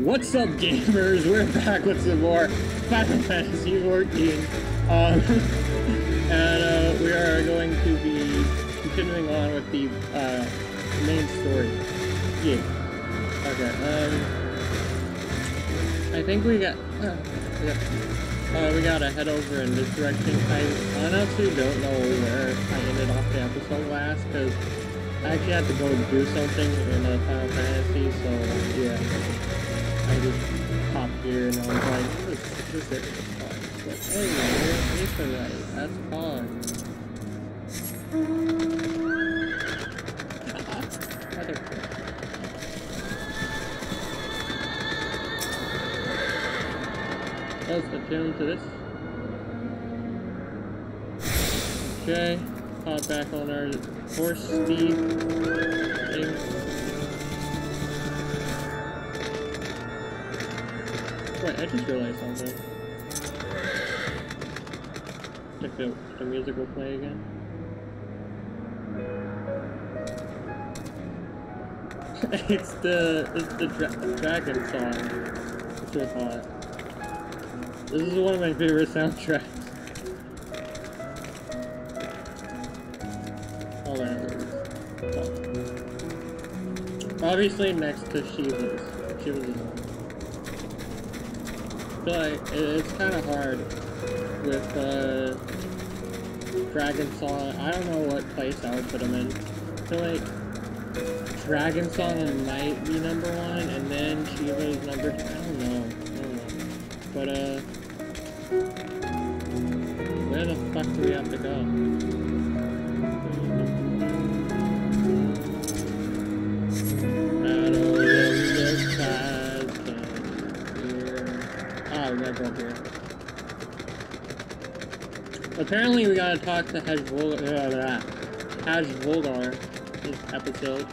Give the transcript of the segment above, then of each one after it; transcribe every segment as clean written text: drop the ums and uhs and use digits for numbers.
What's up, gamers? We're back with some more Final Fantasy XIV. And we are going to be continuing on with the main story. Yeah. Okay. I think we gotta head over in this direction. I honestly don't know where I ended off the episode last, because I actually had to go do something in Final Fantasy, so yeah. I just popped here and I was like, this is it. But hey, we're Aetheryte. That's fun. Let's attune to this. Okay, hop back on our horse steed thing. Wait, I just realized something. If the music will play again. It's the dragon song. It's so hot. This is one of my favorite soundtracks. Oh, there it is. Oh. Obviously next to Shiva's. Shiva's is on. I feel like it's kind of hard with Dragon Song. I don't know what place I would put them in. I feel like Dragon Song might be #1, and then Shiva's #2. I don't know. But where the fuck do we have to go? We gotta go here. Apparently we gotta talk to Hazvulgar this episode.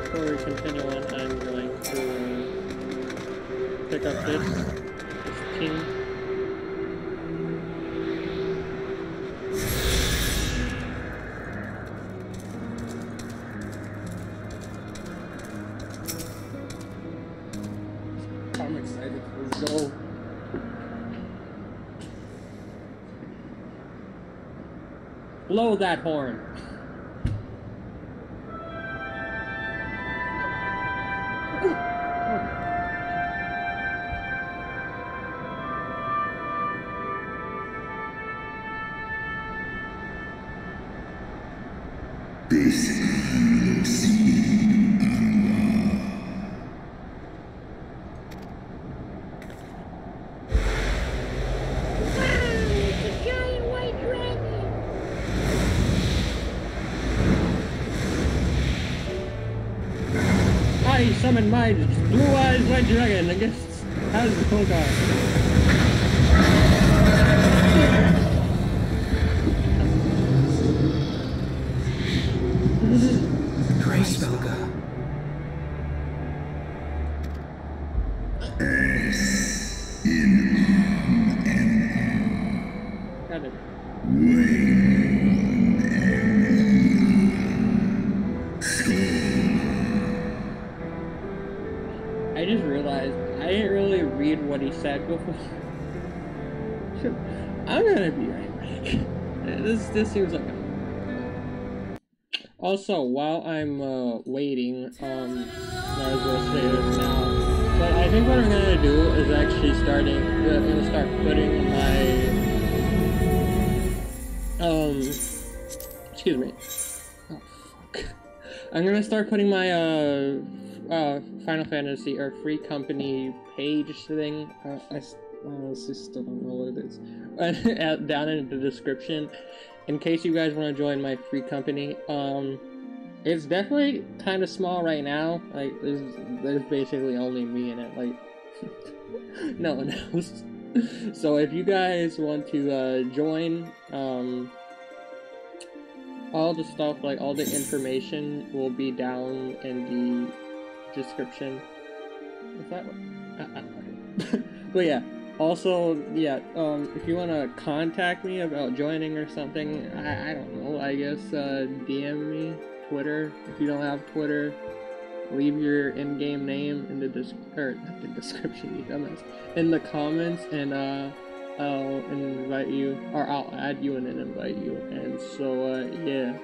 Before we continue on, I'm going to pick up this king. I'm excited. Let's go. Blow that horn. I summoned my blue-eyed white dragon against Hazvulgar. Grace Velga. Got it. I just realized I didn't really read what he said before. I'm gonna be right back. This seems like a... Also, while I'm waiting, might as well say this now. But I think what I'm gonna do is actually I'm gonna start putting my excuse me. Oh fuck. I'm gonna start putting my Final Fantasy or Free Company page thing. I honestly still don't know what it is. Down in the description, in case you guys want to join my Free Company. It's definitely kind of small right now. Like there's basically only me in it. Like no one else. So if you guys want to join, all the stuff, like all the information will be down in the description. Is that what? But yeah. Also, yeah, if you want to contact me about joining or something, I don't know, I guess, DM me, Twitter, if you don't have Twitter, leave your in-game name in the not the description, you dumbass, in the comments, and, I'll invite you, or I'll add you and then invite you, and so, yeah,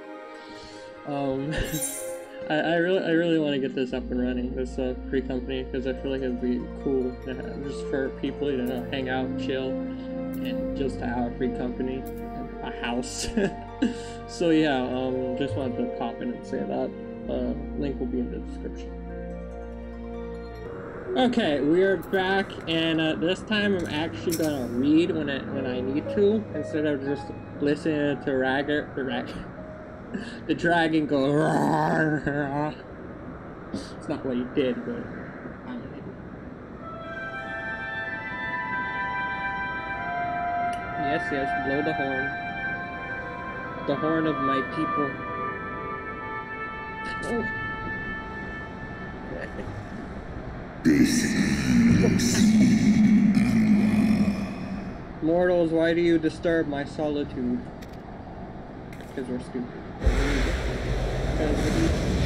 I really want to get this up and running, this free company, because I feel like it'd be cool to have, just for people to hang out, chill, and just to have a free company and a house. So yeah, just wanted to pop in and say that. Link will be in the description. Okay, we are back, and this time I'm actually gonna read when I need to, instead of just listening to the dragon go. It's not what he did, but I'm an idiot. Yes, blow the horn. The horn of my people. Oh. Mortals, why do you disturb my solitude? Because we're stupid. Because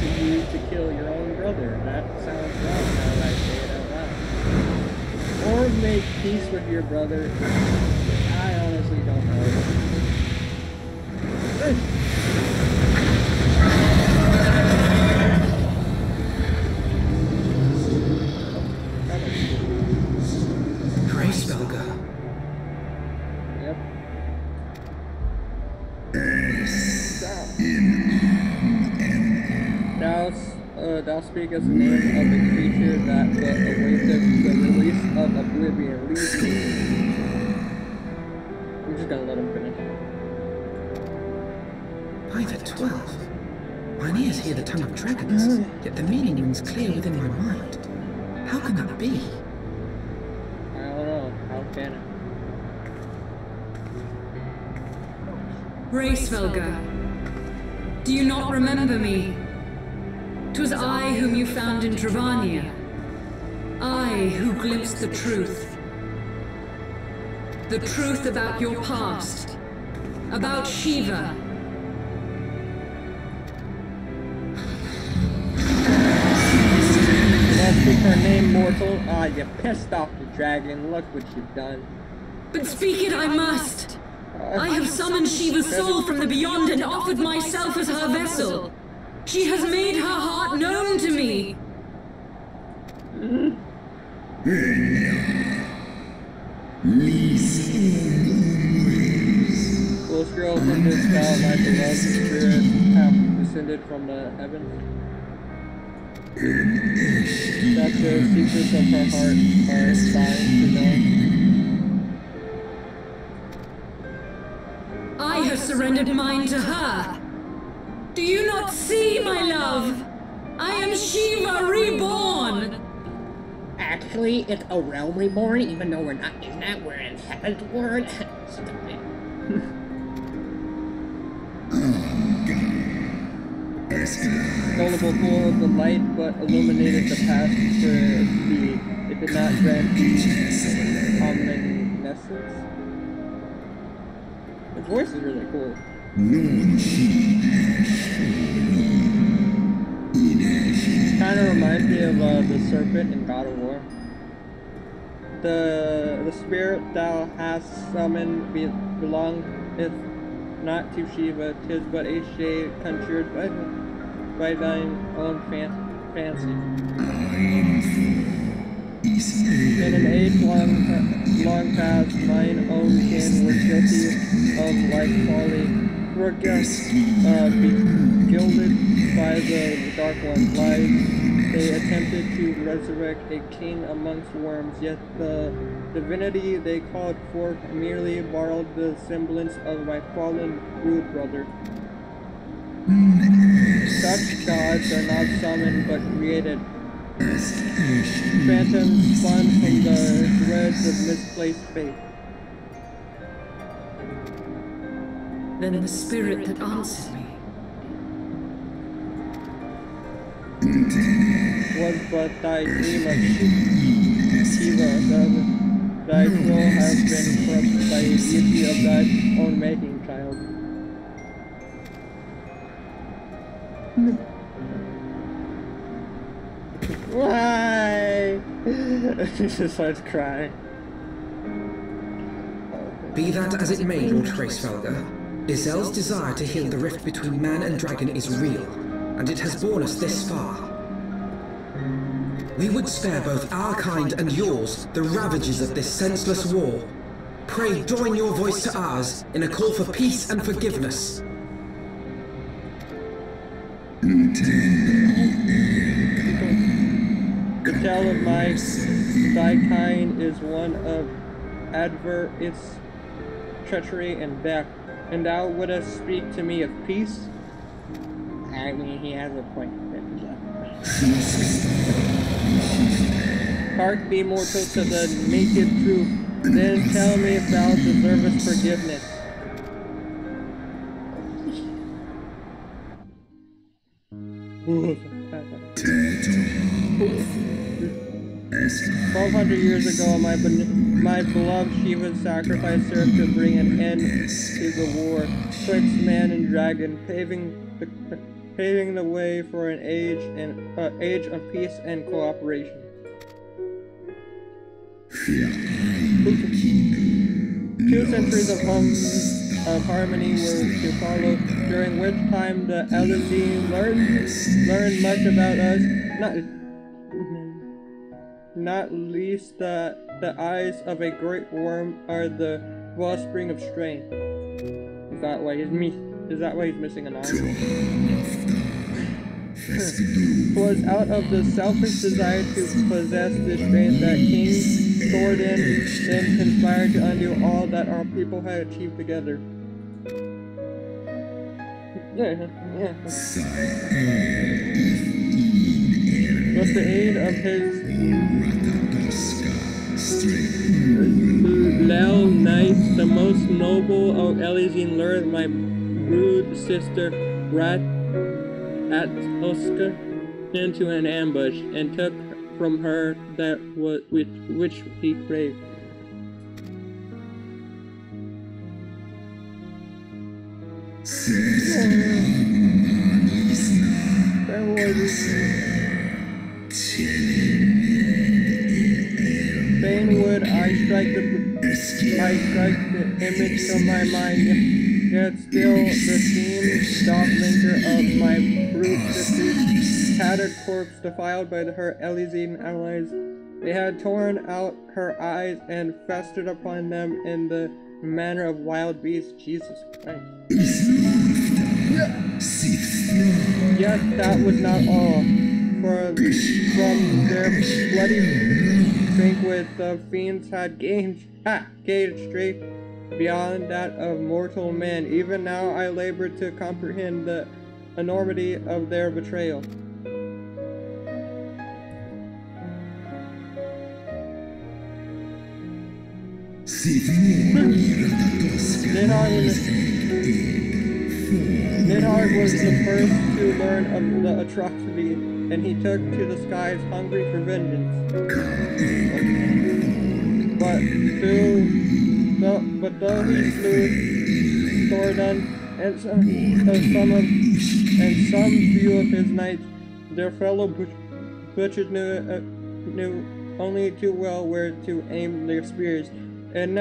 you need to kill your own brother. That sounds wrong now that I say it out loud. Or make peace with your brother. I honestly don't know. Grace Belga. Yep. Thou speakest the name of the creature that awaited the release of oblivion. Leave me. I'm just gonna let him finish. By the 12. Mine ears hear the tongue of dragons, yet the meaning rings clear within my mind. How can that be? I don't know. How can it? Racevelga, do you not remember me? 'Twas I whom you found in Travania. I who glimpsed the truth. The truth about your past. About Shiva. Let's speak her name, mortal. Ah, you pissed off the dragon. Look what you've done. But speak it I must. I have summoned Shiva's soul from the beyond and offered myself as her vessel. She has made her heart known to me. Close your open this thou, my beloved spirit, have descended from the heavens. That the secrets of her heart are signed to know. I have surrendered mine to her. Do you not see, my love? I am Shiva reborn. Actually, it's a realm reborn, even though we're not in that, we're in heaven's word. Stupid. Gullible pool of the light, but illuminated the path for speed. It did not grant omniscience. His voice is really cool. Kind of reminds me of the serpent in God of War. The spirit thou hast summoned belongeth not to Shiva, 'tis but a shade conjured by thine own fancy. In an age long past, mine own kin were guilty of like folly, were gilded by the Dark One's lies. They attempted to resurrect a king amongst worms, yet the divinity they called forth merely borrowed the semblance of my fallen brood brother. Such gods are not summoned but created. Phantoms spun from the threads of misplaced faith. Then the spirit that answered me. was but thy dream of Shiva. Thy soul has been corrupted by the beauty of thy own making, child. Why? She just starts crying. Be that as it may, Lord Hraesvelgr, Izel's desire to heal the rift between man and dragon is real, and it has borne us this far. We would spare both our kind and yours the ravages of this senseless war. Pray join your voice to ours in a call for peace and forgiveness. The tale of thy kind is one of adverse treachery and death, and thou wouldst speak to me of peace? I mean, he has a point. Hark thee, mortal, to the naked truth, then tell me if thou deservest forgiveness. Ooh. 1,200 years ago, my beloved Shiva sacrificed her to bring an end to the war twixt man and dragon, paving the way for an age of peace and cooperation. 2 centuries of harmony were to follow, during which time the Elysian learned much about us, not least the eyes of a great worm are the wellspring of strength. Is that why he's missing an eye? Was out of the selfish desire to possess this strength that King Thoradin then conspired to undo all that our people had achieved together. With the aid of his Lel Knight, the most noble of Elysian, lured my brood sister Rat-Atosca into an ambush and took from her that which he craved. Fain would I strike the image from my mind, yet still the seam doth linger of my brute sister's tattered corpse defiled by her Elysian allies. They had torn out her eyes and feasted upon them in the manner of wild beasts. Jesus Christ. Yet that was not all, for from their bloody banquet the fiends had gauged straight beyond that of mortal men. Even now I labor to comprehend the enormity of their betrayal. Nidhogg was the first to learn of the atrocity, and he took to the skies hungry for vengeance. But though he slew Thoradin and some few of his knights, their fellow butchers knew only too well where to aim their spears, and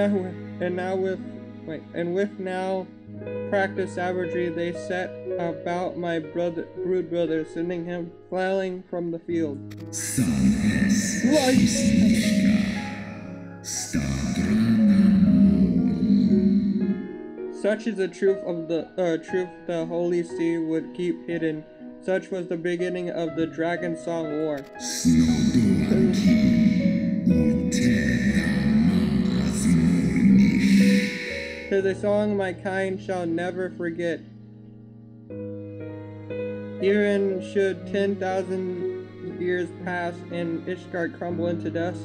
with now practiced savagery, they set about my brood brother, sending him flailing from the field. Such is the truth of the Holy See would keep hidden. Such was the beginning of the Dragon Song War. Tis a song my kind shall never forget. Even should 10,000 years pass and Ishgard crumble into dust.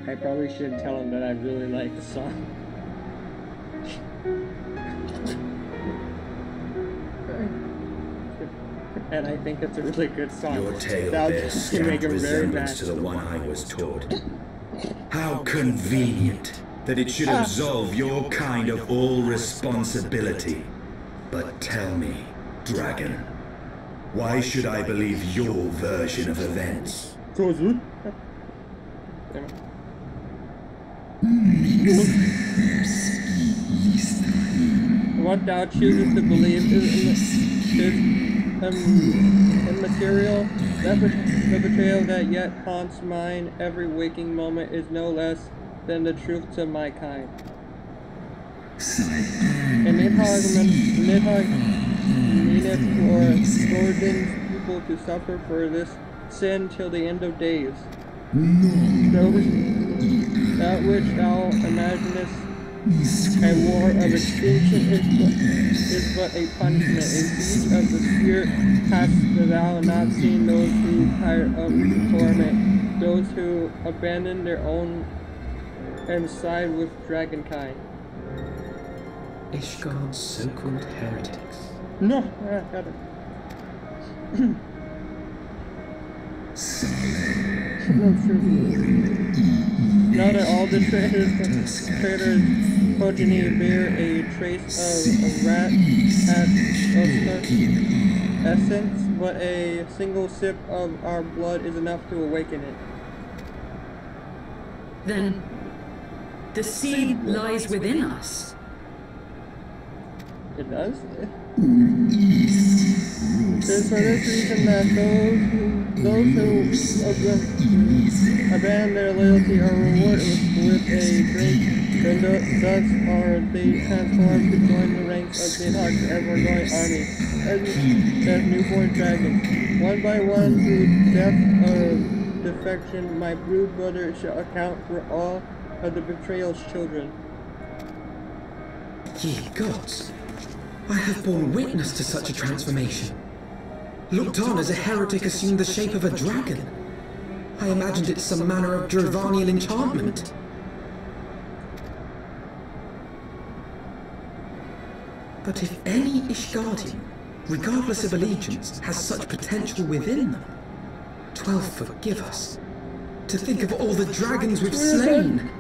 I probably should tell him that I really like the song. and I think it's a really good song. Your tale That'll bears just scant make him very mad. resemblance to the one I was taught. How convenient that it should absolve your kind of all responsibility. But tell me, Dragon, why should I believe your version of events? What thou choosest to believe is immaterial. The betrayal that yet haunts mine every waking moment is no less than the truth to my kind. And Nidhogg meaneth for Gordon's people to suffer for this sin till the end of days. That which thou imaginest a war of extinction is but a punishment. A siege of the spirit. Hast thou not seen those who tire of torment, those who abandon their own and side with dragonkind? Ishgard's so-called heretics. No, I got it. Now that all the traitors' progeny bear a trace of rat essence, but a single sip of our blood is enough to awaken it. Then, the seed lies within us. It does? It is for this reason that those who abandon their loyalty are rewarded with a drink, and thus are they transformed to join the ranks of Nidhogg's ever-growing army as newborn dragons. One by one, through death or defection, my brood brother shall account for all of the betrayal's children. Ye gods, I have borne witness to such a transformation. Looked on as a heretic assumed the shape of a dragon. I imagined it some manner of Drovanian enchantment. But if any Ishgardian, regardless of allegiance, has such potential within them, 12 forgive us. To think of all the dragons we've slain!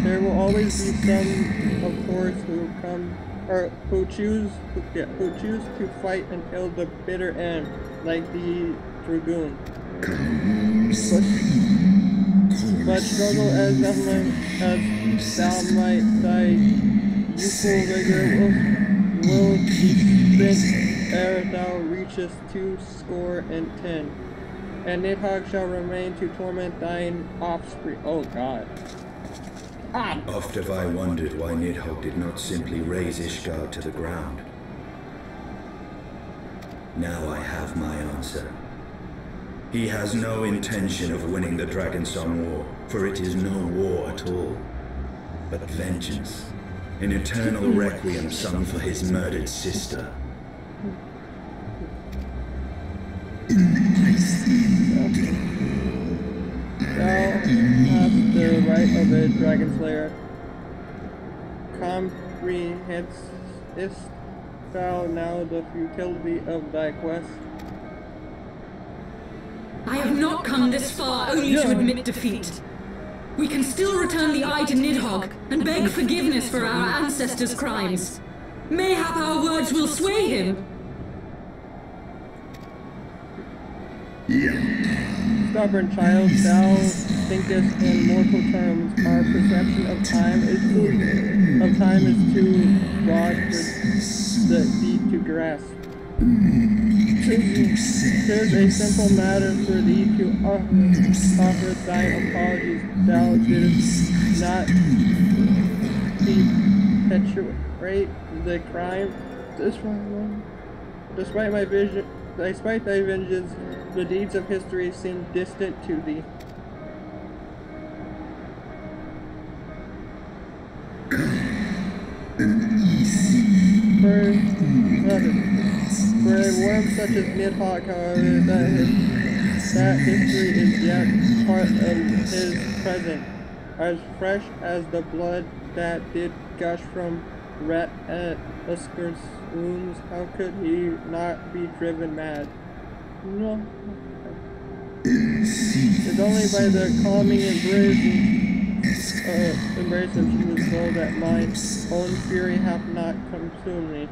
There will always be some, of course, who choose to fight until the bitter end, like the dragoon. But struggle as thou might, thy youthful vigor will be spent ere thou reachest 210. And Nidhogg shall remain to torment thine offspring. Oh God. Oft have I wondered why Nidhogg did not simply raze Ishgard to the ground. Now I have my answer. He has no intention of winning the Dragonsong War, for it is no war at all, but vengeance, an eternal requiem sung for his murdered sister. Thou hast the right of a dragon slayer. Comprehendest thou now the futility of thy quest? I have not come this far only to admit defeat. We can still return the eye to Nidhogg and beg forgiveness for our ancestors' crimes. Mayhap our words will sway him. Stubborn child, thou thinkest in mortal terms. Our perception of time is too broad for thee to grasp. 'Tis a simple matter for thee to offer thine apologies. Thou didst not perpetrate the crime. Despite thy vengeance, the deeds of history seem distant to thee. For a worm such as Nidhogg, however, that history is yet part of his present. as fresh as the blood that did gush from Rat Usker's wounds. How could he not be driven mad? No. It's only by the calming embrace of human soul that my own fury hath not consumed me.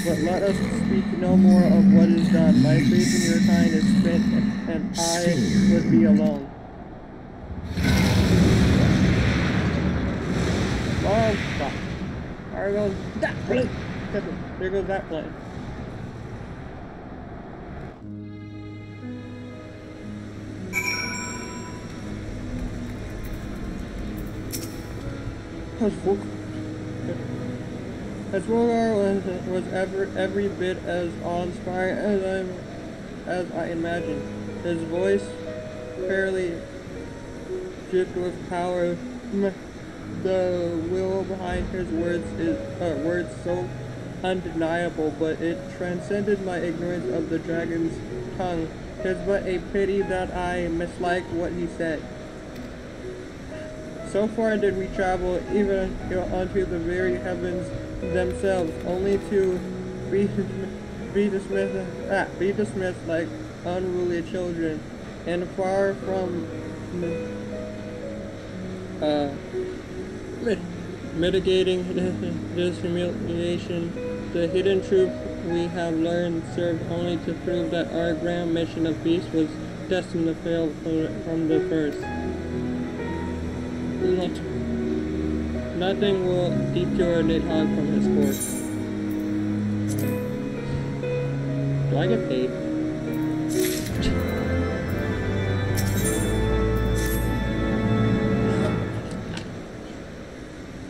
But let us speak no more of what is done. My faith in your kind is spent, and I would be alone. Oh, fuck. There goes that plane. There goes that plane. As Rogar was every bit as awe-inspiring as I imagined. His voice fairly dripped with power. The will behind his words so undeniable, but it transcended my ignorance of the dragon's tongue. 'Tis but a pity that I misliked what he said. So far did we travel, even unto the very heavens themselves, only to be dismissed like unruly children, and far from mitigating this humiliation. The hidden truth we have learned served only to prove that our grand mission of peace was destined to fail from the first. Nothing will detour Nidhogg from his course. Do I get paid?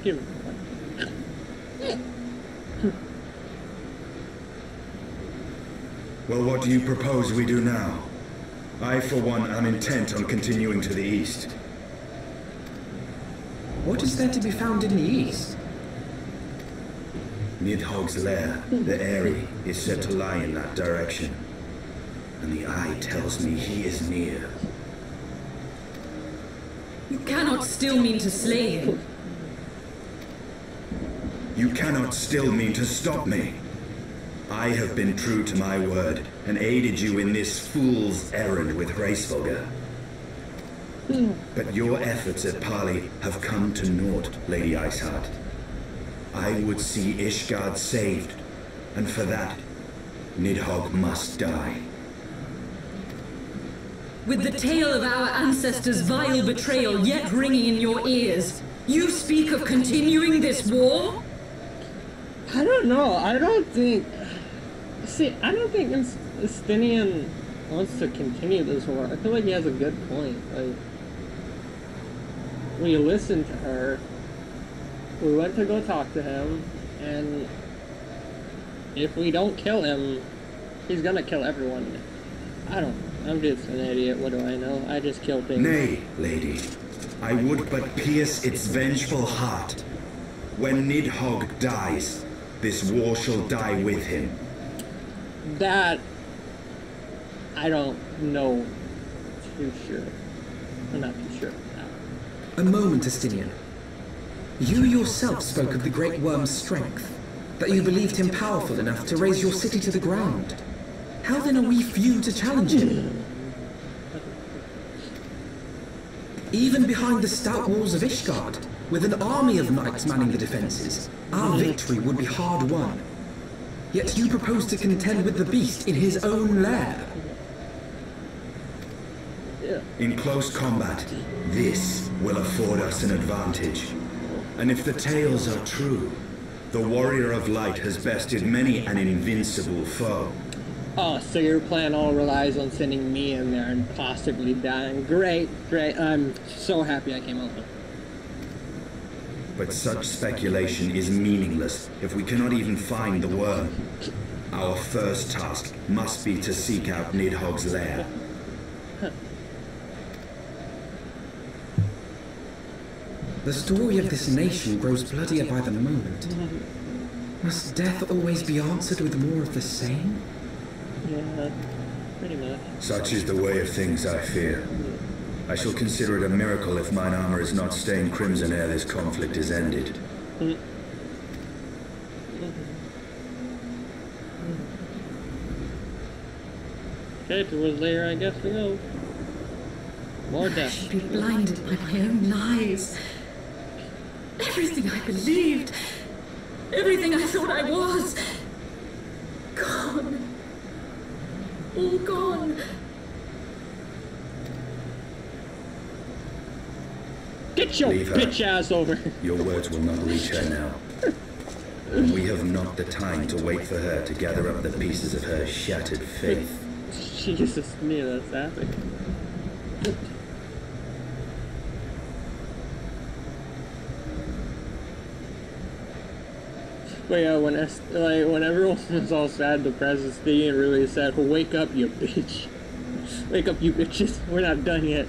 Give me. Well, what do you propose we do now? I, for one, am intent on continuing to the east. What is there to be found in the east? Nidhogg's lair, the Eyrie, is said to lie in that direction. And the eye tells me he is near. You cannot still mean to slay him. You cannot still mean to stop me. I have been true to my word and aided you in this fool's errand with Hraesvelgr. But your efforts at parley have come to naught, Lady Iceheart. I would see Ishgard saved, and for that, Nidhogg must die. With the tale of our ancestors' vile betrayal yet ringing in your ears, you speak of continuing this war? I don't know. I don't think Estinian wants to continue this war. I feel like he has a good point. Like, we listened to her, we went to go talk to him, and if we don't kill him, he's gonna kill everyone. I'm just an idiot, what do I know? I just kill things. Nay, lady. I would but pierce its vengeful heart. When Nidhogg dies, this war shall die with him. That, I don't know too sure. I'm not too sure. A moment, Estinian. You yourself spoke of the Great Worm's strength, that you believed him powerful enough to raise your city to the ground. How then are we few to challenge him? Even behind the stout walls of Ishgard, with an army of knights manning the defenses, our victory would be hard won. Yet you propose to contend with the beast in his own lair. In close combat, this will afford us an advantage. And if the tales are true, the Warrior of Light has bested many an invincible foe. Oh, so your plan all relies on sending me in there and possibly dying. Great, great. I'm so happy I came over. But such speculation is meaningless if we cannot even find the worm. Our first task must be to seek out Nidhogg's lair. The story of this nation grows bloodier by the moment. Must death always be answered with more of the same? Yeah, pretty much. Such is the way of things, I fear. I shall consider it a miracle if mine armor is not stained crimson ere this conflict is ended. Okay, towards later, I guess we go. More I death. should be blinded by my own lies. Everything I believed, everything I thought I was, gone. All gone. Get your Leave her. bitch ass over. Your words will not reach her now. And we have not the time to wait for her to gather up the pieces of her shattered faith. Jesus, me, that's happening. But yeah, when everyone was all sad, depressed, and thinking really sad, wake up, you bitch. Wake up, you bitches. We're not done yet.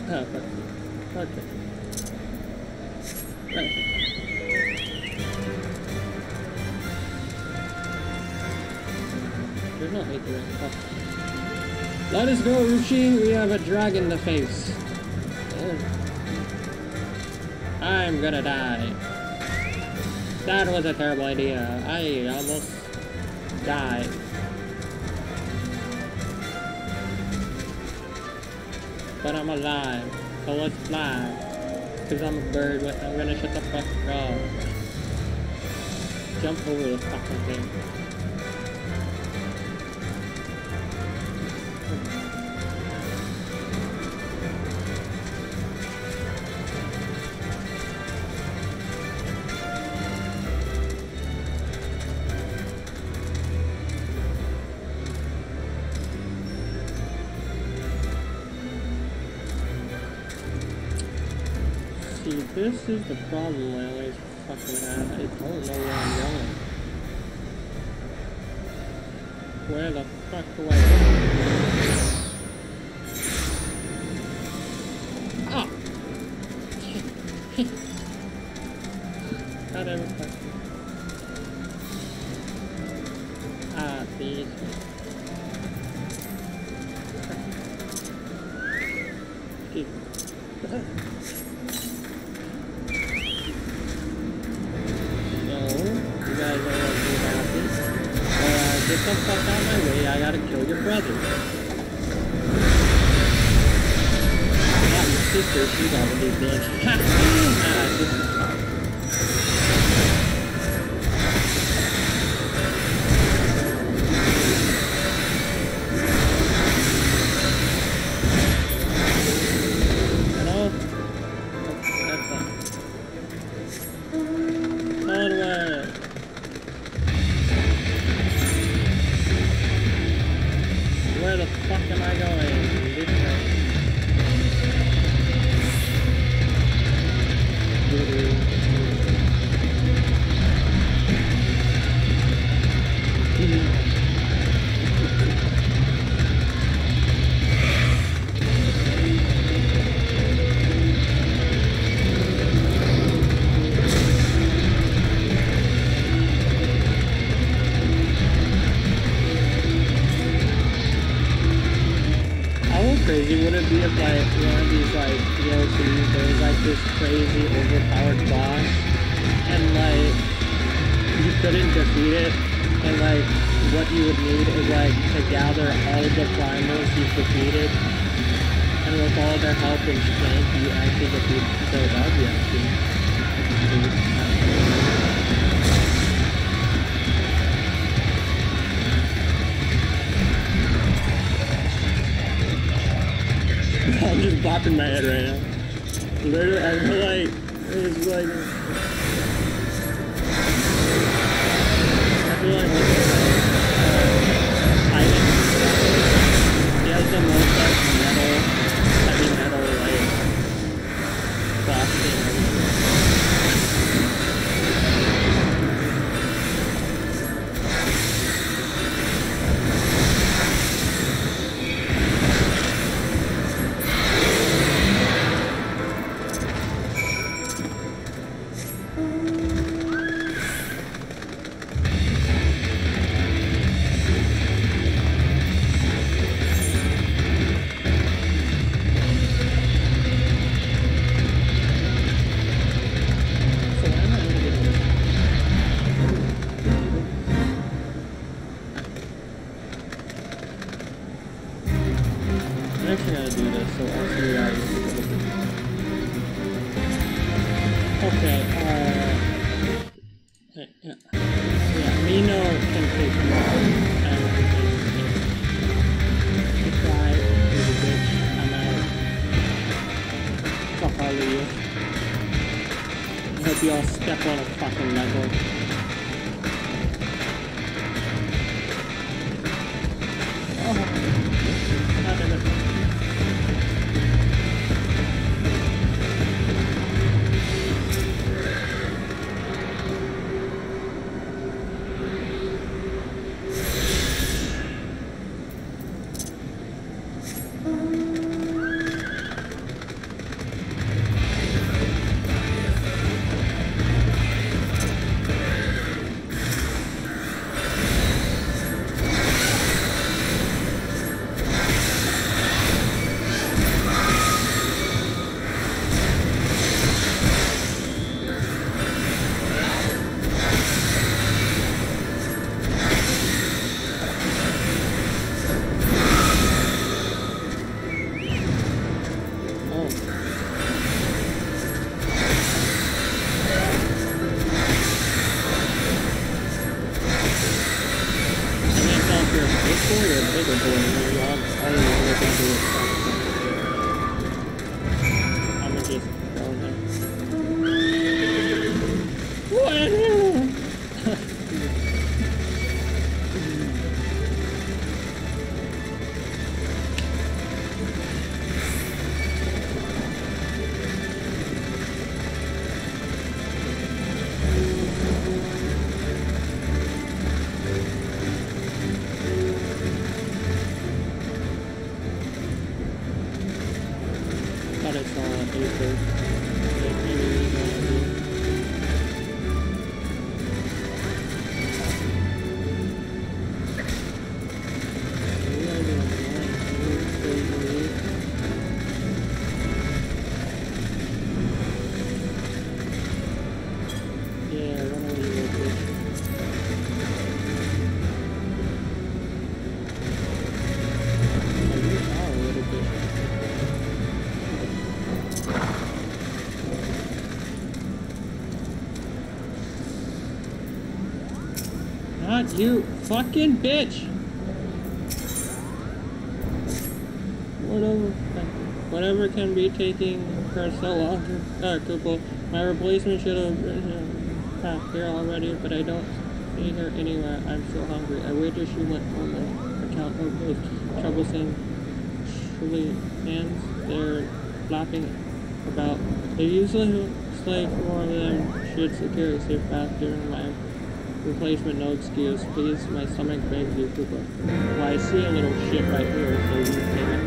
Oh, fuck. Okay. There's no hate there. Oh. Let us go, Rushi. We have a dragon to face. I'm gonna die. That was a terrible idea. I almost died. But I'm alive. So let's fly. Cause I'm a bird. I'm gonna shut the fuck up. Jump over the fucking thing. See, this is the problem I always fucking have. I don't know where I'm going. Where the fuck do I go? Oh! God, I was fucking... Ah, these. Get the fuck out of my way, I gotta kill your brother. Not your sister, she's already dead. Ha! This is fine. Hello? That's fine. Onward! Where the fuck am I going? This way. Crazy would it be if like one of these like DLCs there was like this crazy overpowered boss and like you couldn't defeat it and like what you would need is like to gather all of the primals you've defeated and with all their help and strength you actually defeat so that would be actually I'm just bopping my head right now. Literally, I feel like it's like Titan. He has the most like heavy metal like boss thing. Yeah. Yeah, Mino can take him out. Goodbye, little bitch. I'm out. Fuck all of you. I hope you all step on a fucking Lego. Oh. God damn it. Not you fucking bitch! Whatever can be taking her so long. Koopa. My replacement should have been here already, but I don't see her anywhere. I'm so hungry. I waited she went home on account of those troublesome hands they're flapping about. They usually slay 4 of them should secure a safe path during my replacement. No excuse. Please, my stomach begs you, Koopa. Well, I see a little shit right here, so you take it.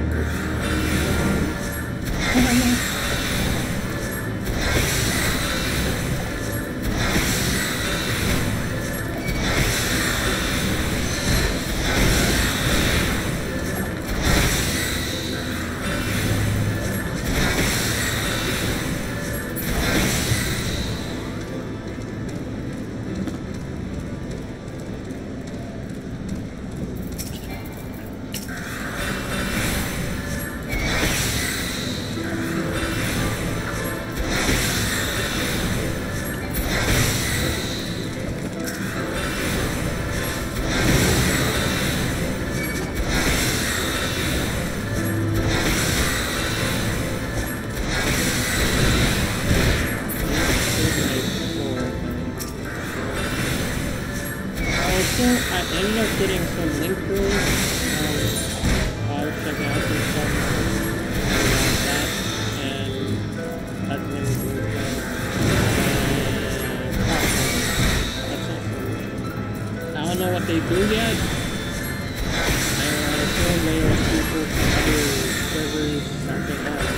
I ended up getting some link through. I was checking out some stuff like that, and that's when we were I don't know what they do yet. And I assume they are people from other servers, something else.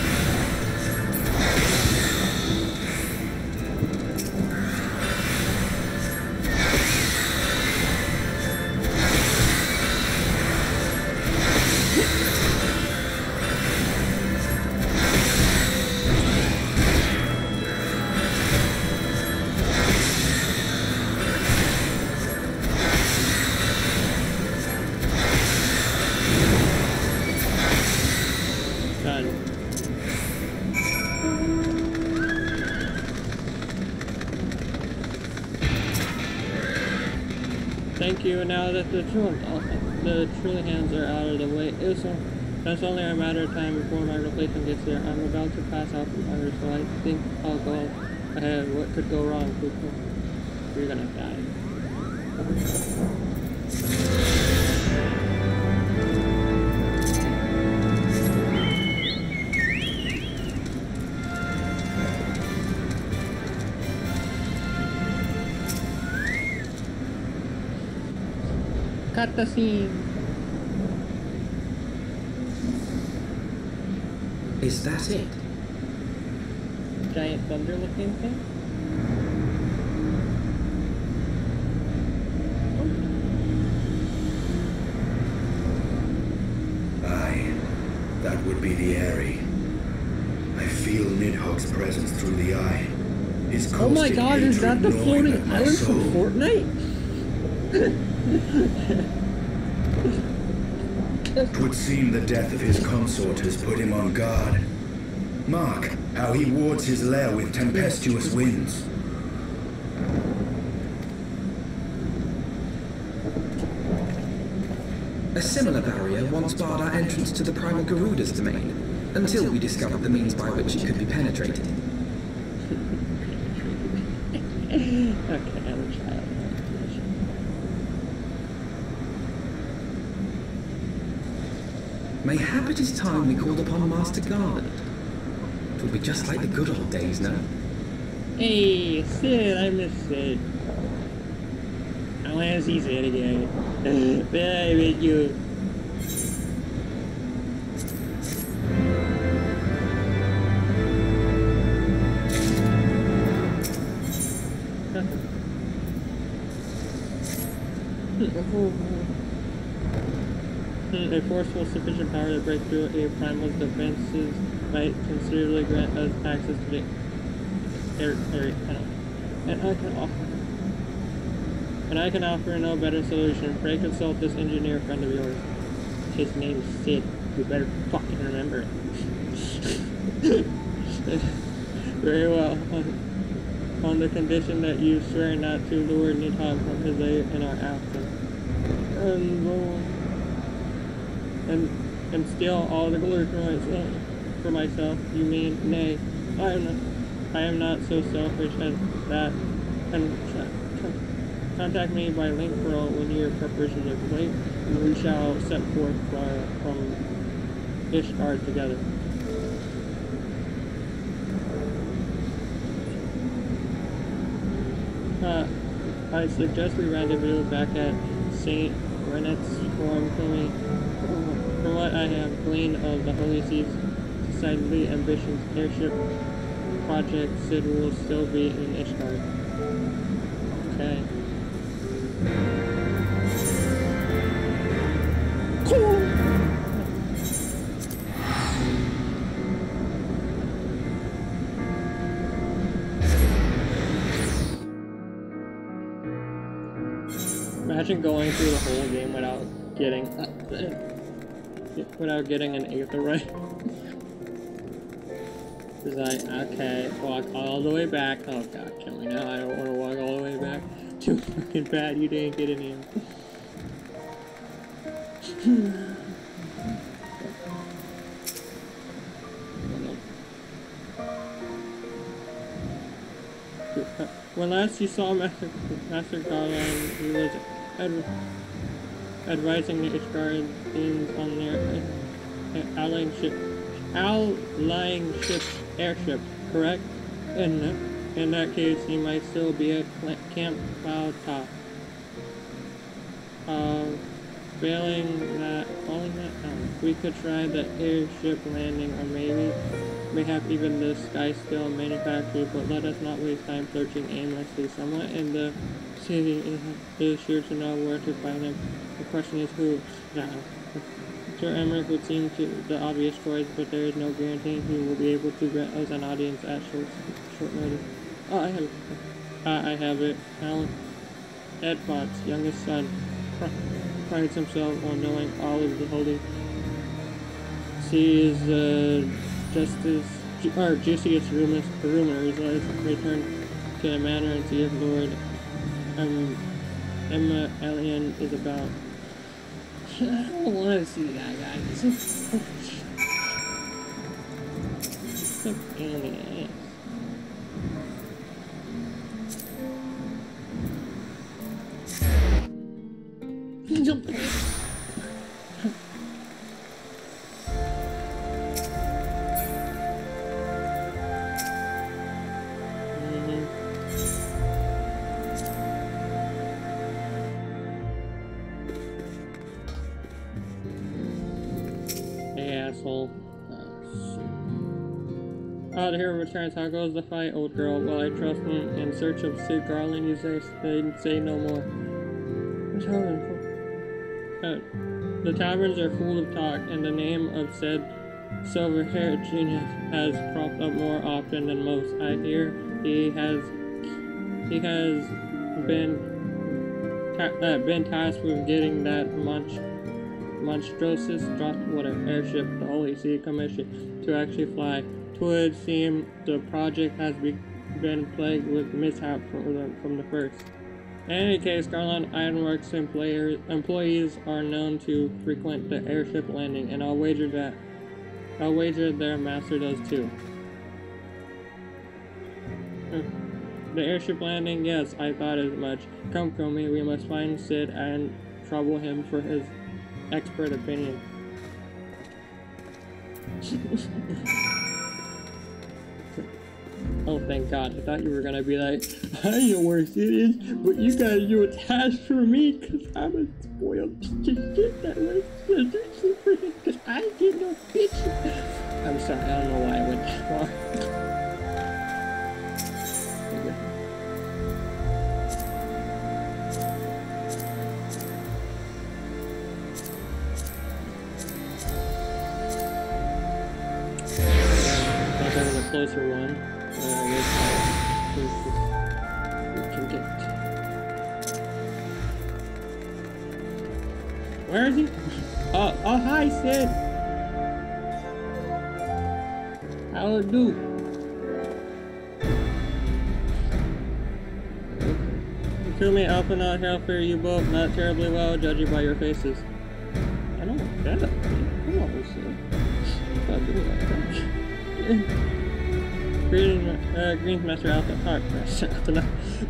Done. Thank you. Now that the truly hands are out of the way, that's only a matter of time before my replacement gets here. I'm about to pass out from hunger, so I think I'll go ahead. What could go wrong? You're gonna die. Cut the scene. Is that it? Giant thunder looking thing? Aye, that would be the Aerie. I feel Nidhogg's presence through the eye. His Oh my constant god, is that hatred the gnawing floating at my island soul. from Fortnite? 'Twould seem the death of his consort has put him on guard. Mark how he wards his lair with tempestuous winds. A similar barrier once barred our entrance to the primal Garuda's domain, until we discovered the means by which it could be penetrated. Okay, I'm a child. Mayhap it is time we called upon Master Garland. It will be just like the good old days, no? Hey, Sid, I miss Sid. I want to see Sid again. I miss you. A force with sufficient power to break through a primal's defenses might considerably grant us access to the area tunnel. And I can offer no better solution. Pray consult this engineer friend of yours. His name's Sid. You better fucking remember it. Very well. On the condition that you swear not to lure Nidhogg from his lair in our absence. And steal all the glory for myself. You mean, nay, I am not so selfish as that. And contact me by link pearl when your preparations are complete, and we shall set forth from Ishgard together. I suggest we rendezvous back at St. Rennett's Forum Kumi. From what I have gleaned of the Holy Sea's decidedly ambitious airship project, Sid will still be in Ishgard. Okay. Cool. Imagine going through the whole game without getting an Aether right. It's like, okay, walk all the way back. Oh god, kill me now. I don't want to walk all the way back. Too fucking bad you didn't get any of them. When last you saw Master Garland, he was advising the Ishgardians on their outlying airship, correct? In that case, he might still be at Camp Cloud Top. Failing that, we could try the airship landing, or mayhap even the Skysteel manufacturer, but let us not waste time searching aimlessly. Someone in the city is sure to know where to find him. The question is who? Sir Emmerich would seem to the obvious choice, but there is no guarantee he will be able to grant us an audience at short notice. Oh, I have it. Alan Edbot's youngest son prides himself on knowing all of the holy. She is juiciest rumors. Let's return to the manor and see if Lord Emma Alien is about. I don't want to see that guy. He's so alien. Asshole. Out here returns. How goes the fight, old girl? Well, I trust him. In search of Sid Garland, you say no more. The taverns are full of talk, and the name of said silver-haired genius has cropped up more often than most. I hear he has been tasked with getting that monstrous airship, the Holy See Commission, to actually fly. Twould seem the project has been plagued with mishap from the first. In any case, Garland Ironworks employees are known to frequent the airship landing, and I'll wager their master does too. The airship landing? Yes, I thought as much. Come, Comey, we must find Sid and trouble him for his expert opinion. Oh, thank God. I thought you were gonna be like, I know where Sid is, but you gotta do a task for me, cause I'm a spoiled piece of shit that was actually for him, cause I did no picture. I'm sorry, I don't know why I went that far. Closer one, we can get. Where is he? Oh, hi, Sid. How it do? You threw me up and out here for you both, not terribly well, judging by your faces. I don't want that. Come on, Sid. Stop doing that. Greetings, Master Alpha.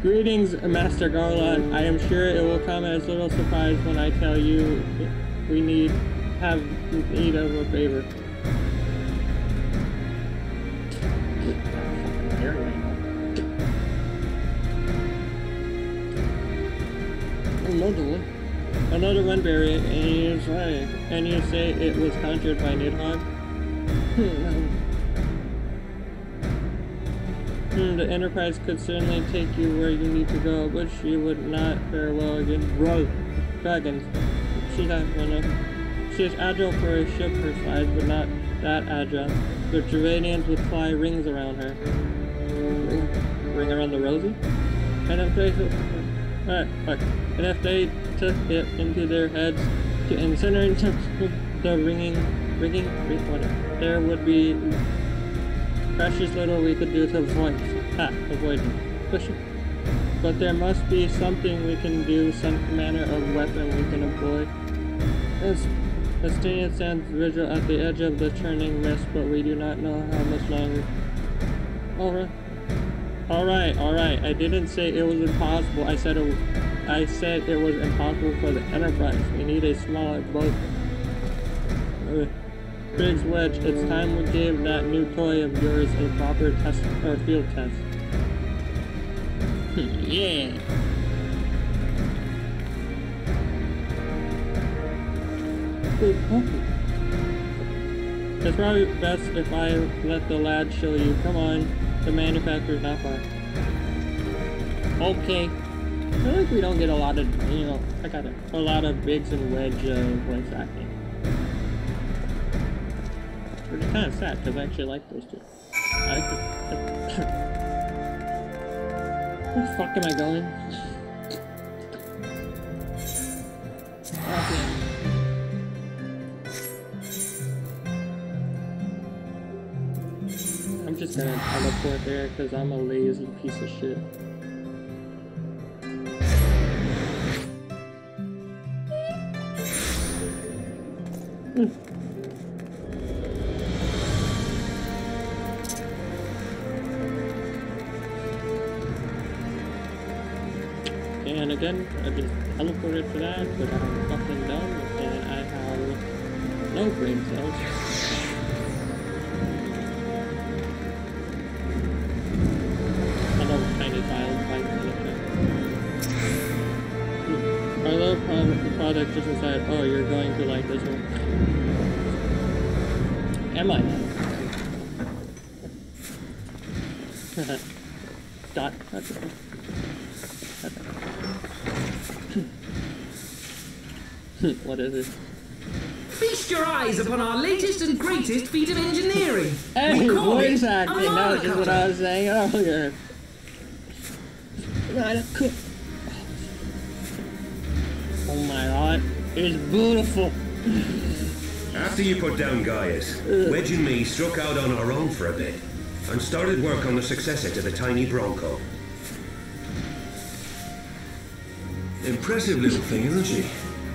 Greetings, Master Garland. I am sure it will come as little surprise when I tell you we have need of a favor. Another one, Barry, and you say it was conjured by Nidhogg? The Enterprise could certainly take you where you need to go, but she would not fare well against dragons. She is agile for a ship her size, but not that agile. The Dravanians would fly rings around her. Ring around the Rosie? And if they took it into their heads to incinerate the rigging, there would be precious little we could do to avoid pushing. But there must be something we can do, some manner of weapon we can employ. Estinian stands vigil at the edge of the churning mist, but we do not know how much longer. Alright. I didn't say it was impossible. I said it was impossible for the Enterprise. We need a smaller boat. Briggs Wedge, it's time we gave that new toy of yours a proper test or field test. Yeah. It's probably best if I let the lad show you. Come on, the manufacturer's not far. Okay. I feel like we don't get a lot of, I got a lot of Briggs and Wedge voice acting. Which is kind of sad, because I actually like those two. I like Where the fuck am I going? Okay. I'm just gonna teleport there, because I'm a lazy piece of shit. And again, I just teleported for that, but I'm fucking dumb, and I have no brain cells. Hello, tiny child, like I love how the product just decided, oh, you're going to like this one. Am I? Dot. What is it? Feast your eyes upon our latest and greatest feat of engineering. Hey, We call voice it acting, a that was just what I monocutter. was saying earlier. Oh my god, it's beautiful. After you put down Gaius, Wedge and me struck out on our own for a bit and started work on the successor to the tiny Bronco. Impressive little thing, isn't she?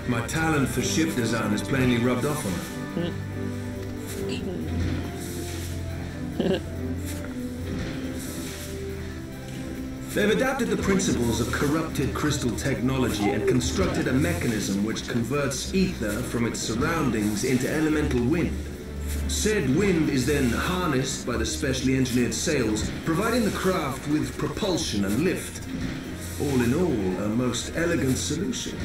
My talent for ship design has plainly rubbed off on her. They've adapted the principles of corrupted crystal technology and constructed a mechanism which converts ether from its surroundings into elemental wind. Said wind is then harnessed by the specially engineered sails, providing the craft with propulsion and lift. All in all, a most elegant solution.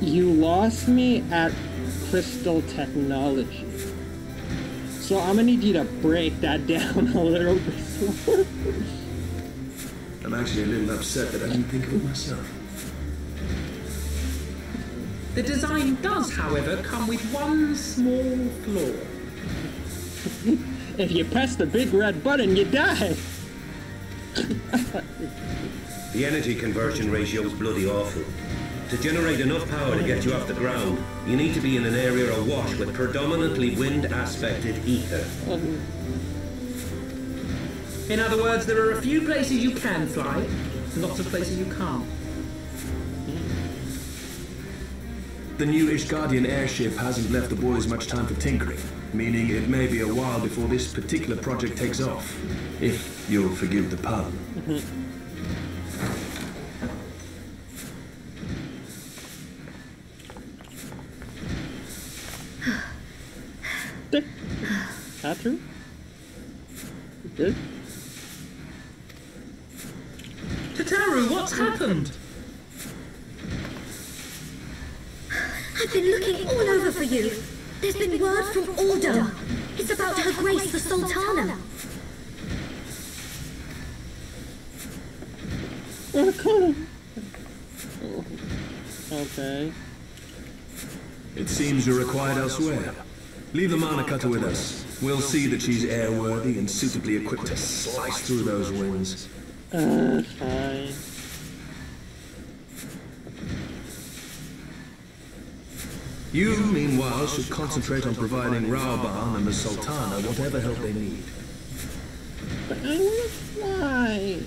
You lost me at crystal technology. So I'm gonna need you to break that down a little bit slower. I'm actually a little upset that I didn't think of it myself. The design does, however, come with one small flaw. If you press the big red button, you die. The energy conversion ratio is bloody awful. To generate enough power to get you off the ground, you need to be in an area awash with predominantly wind-aspected ether. In other words, there are a few places you can fly, lots of places you can't. The new Ishgardian airship hasn't left the boys much time for tinkering, meaning it may be a while before this particular project takes off. If you'll forgive the pun. That true? Good? Tataru, what's happened? I've been looking all over for you. There's been word from Aldo. It's about Her Grace the Sultana. Okay. It seems you're required elsewhere. Leave the Monocutter with us. We'll see that she's airworthy and suitably equipped to slice through those winds. Fine. You, meanwhile, should concentrate on providing Raoban and the Sultana whatever help they need. But I wanna fly.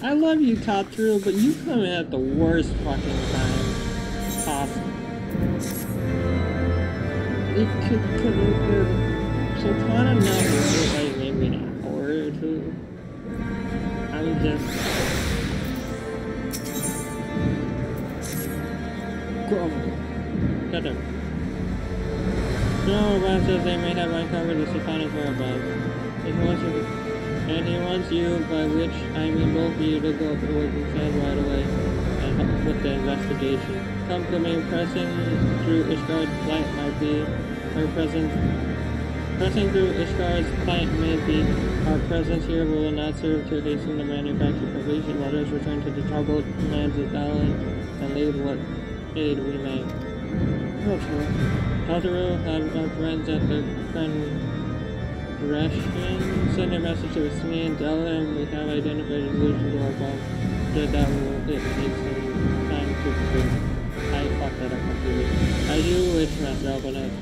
I love you, Tatru, but you come in at the worst fucking time possible. It could Sultana not wait like maybe an hour or two. I'm just shut up. General Brown says they may have uncovered the Sultana's whereabouts. And he wants you, by which I mean both of you, to go up to work inside right away and help with the investigation. Company pressing through Ishgard's flight might be our presence. Pressing through Ishgard's plant may be our presence here will not serve to hasten the manufacture completion. Let us return to the troubled lands of Dalian and leave what aid we may. Tataru have our friends at the Federation. Send a message to Isni and tell them we have identified a solution to our problem. That will take some time to complete. I fucked that up completely. I do wish myself enough.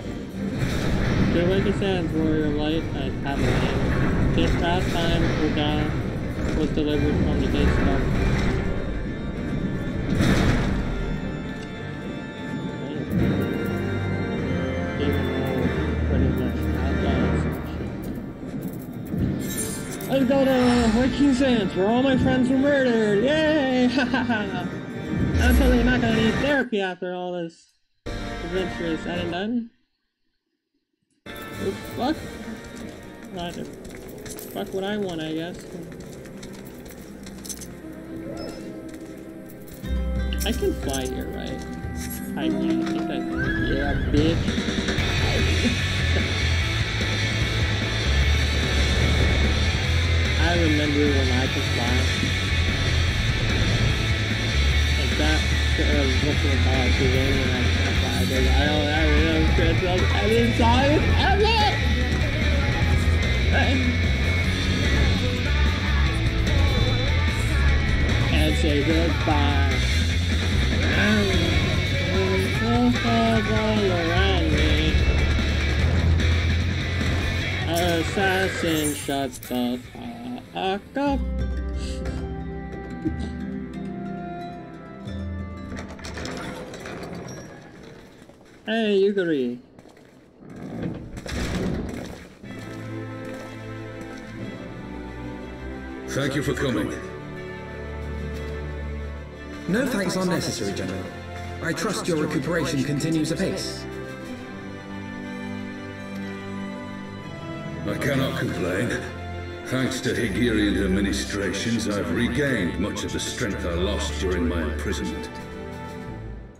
To The Wicked Sands Warrior of Light, I have a name. This past time, Ul'dah was delivered from the gates of... Let's go to Wicked Sands, where all my friends were murdered! Yay! Ha ha ha! I'm totally not gonna need therapy after all this adventure is said and done. Oh, fuck! Fuck what I want, I guess. I can fly here, right? I think I can. Yeah, bitch. I remember when I could fly. Like that, looking at how I was doing when I can't fly. But I remember Crystals. I didn't saw it ever! And say goodbye. All around me. Assassin, shut the fuck up. Hey, Yugiri. Thank you for coming. No thanks are necessary, General. I trust your recuperation continues apace. I cannot complain. Thanks to Higirian administrations, I've regained much of the strength I lost during my imprisonment.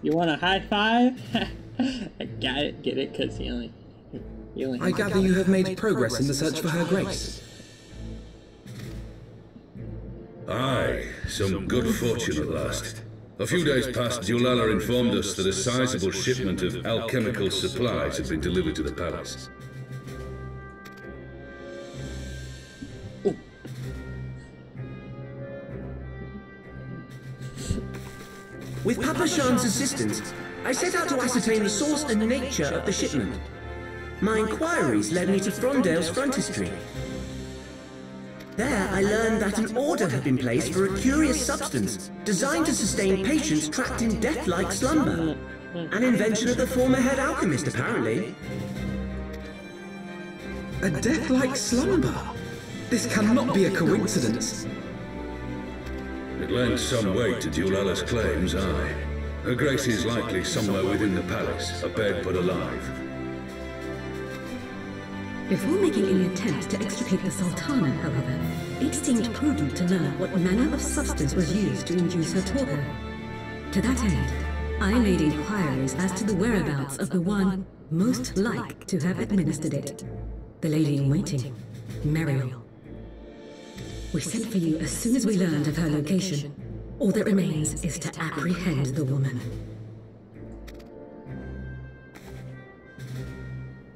You want a high five? I got it, get it, because you only I gather you have made progress in the search for Her Grace. Aye, some good fortune at last. A few days past, Dulala informed us that a sizable shipment of alchemical supplies had been delivered to the palace. With Papa Shan's assistance, I set out to ascertain the source and nature of the shipment. My inquiries led me to Frondale's frontistery. There, I learned that an order had been placed for a curious substance designed to sustain patients trapped in death-like slumber. An invention of the former head alchemist, apparently. A death-like slumber? This cannot be a coincidence. It lends some weight to Dulala's claims, aye. Her Grace is likely somewhere within the palace, abed but alive. Before making any attempt to extricate the Sultana, however, it seemed prudent to learn what manner of substance was used to induce her torpor. To that end, I made inquiries as to the whereabouts of the one most like to have administered it, the lady-in-waiting, Meriel. We sent for you as soon as we learned of her location. All that remains is to apprehend the woman.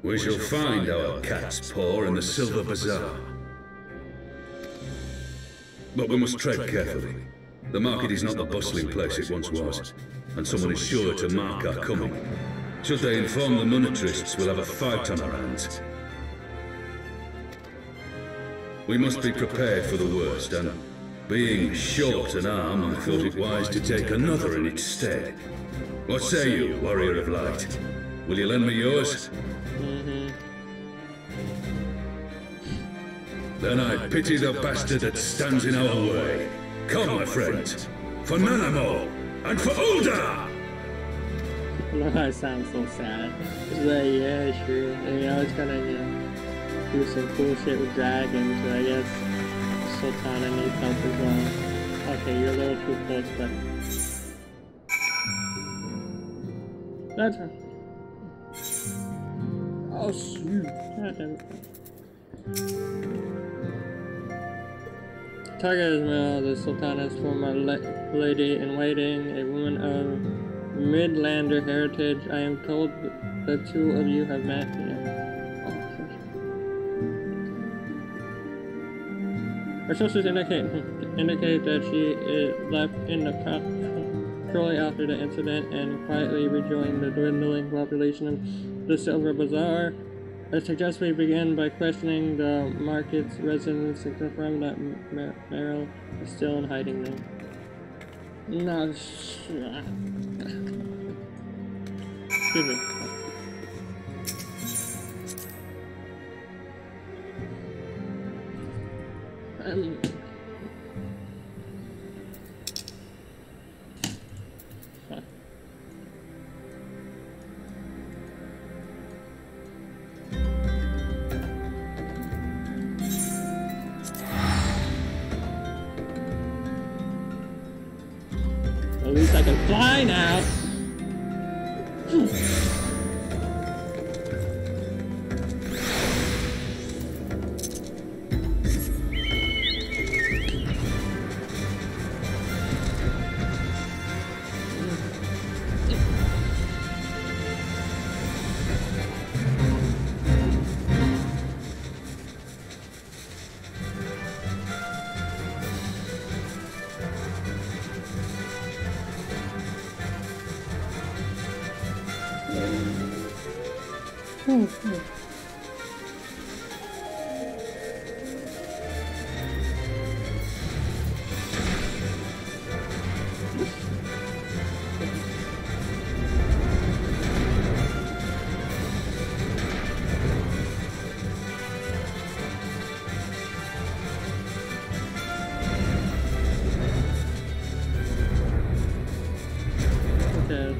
We shall find our cat's paw in the Silver Bazaar. But we must tread carefully. The market is not the bustling place it once was, and someone is sure to mark our coming. Should they inform the monetarists, we'll have a fight on our hands. We must be prepared for the worst, and being short an arm, I thought it wise to take another in its stead. What say you, Warrior of Light? Will you lend me yours? Then I pity the bastard that stands in our way. Come, my friends, for Nanamo, and for Ul'dah! That sounds so sad. It's like, yeah, sure. It's gonna, do some cool shit with dragons, but I guess Sultana needs help as well. Okay, you're a little too close, but... That's her. Oh, shoot. God damn it. Target is Mel, the Sultana's former lady-in-waiting, a woman of Midlander heritage. I am told the two of you have met. Her sources indicate that she left in the shortly after the incident and quietly rejoined the dwindling population of the Silver Bazaar. I suggest we begin by questioning the market's residents and confirm that Meryl is still in hiding now. No, excuse me. At least I can fly now.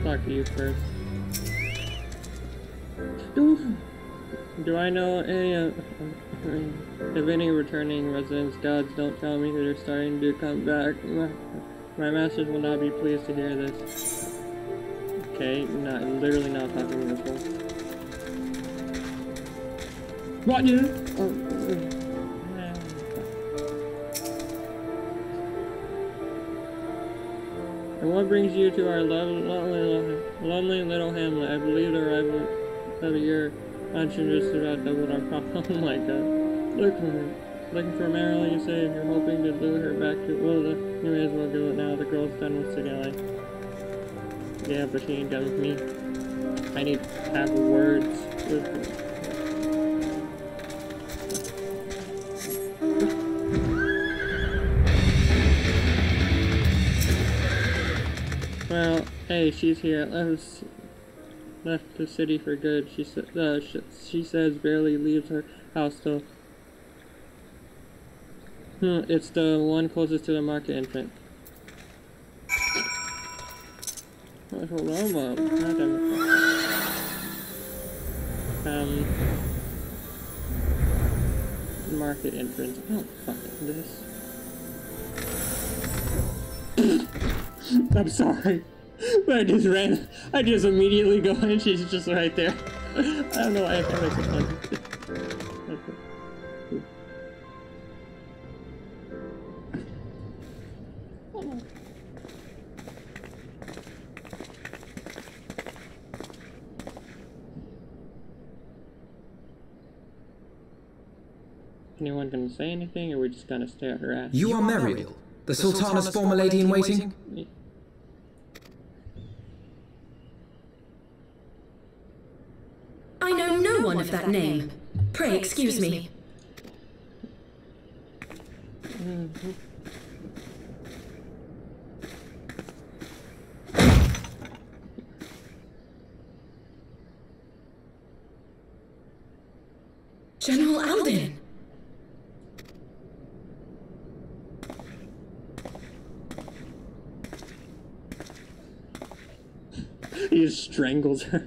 Talk to you first. Do I know any of any returning residents? Gods, don't tell me that they're starting to come back. My masters will not be pleased to hear this. Okay, literally not talking to this one. What you? And what brings you to our lonely little hamlet? I believe the arrival of your mansion just about doubled our problem. Oh my god. Looking for Meryl, you say? You're hoping to lure her back to... Well, you may as well do it now. The girl's done with City Life. Yeah, but she ain't done with me. I need to have words with her. Well, hey, she's here. Left the city for good. She says barely leaves her house though. It's the one closest to the market entrance. Hello, market entrance. Oh, fucking this. I'm sorry. But I just immediately go and she's just right there. I don't know why I have like a fun. Anyone gonna say anything, or are we just gonna stare at her ass? You are Meryl, the Sultana's former lady-in-waiting? I know no one of that name. Pray excuse me. General Alden! He just strangles her.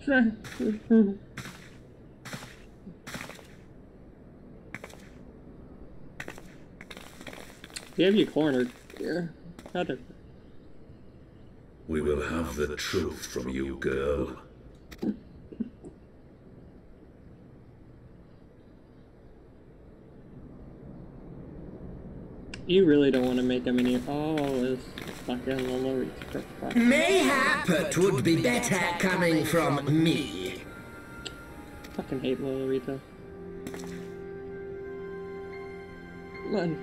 You have you cornered. Yeah. We will have the truth from you, girl. You really don't want to make him any. Oh, it's fucking Lolo. Mayhap it would be better coming from me. Fucking hate Lolorito. Man.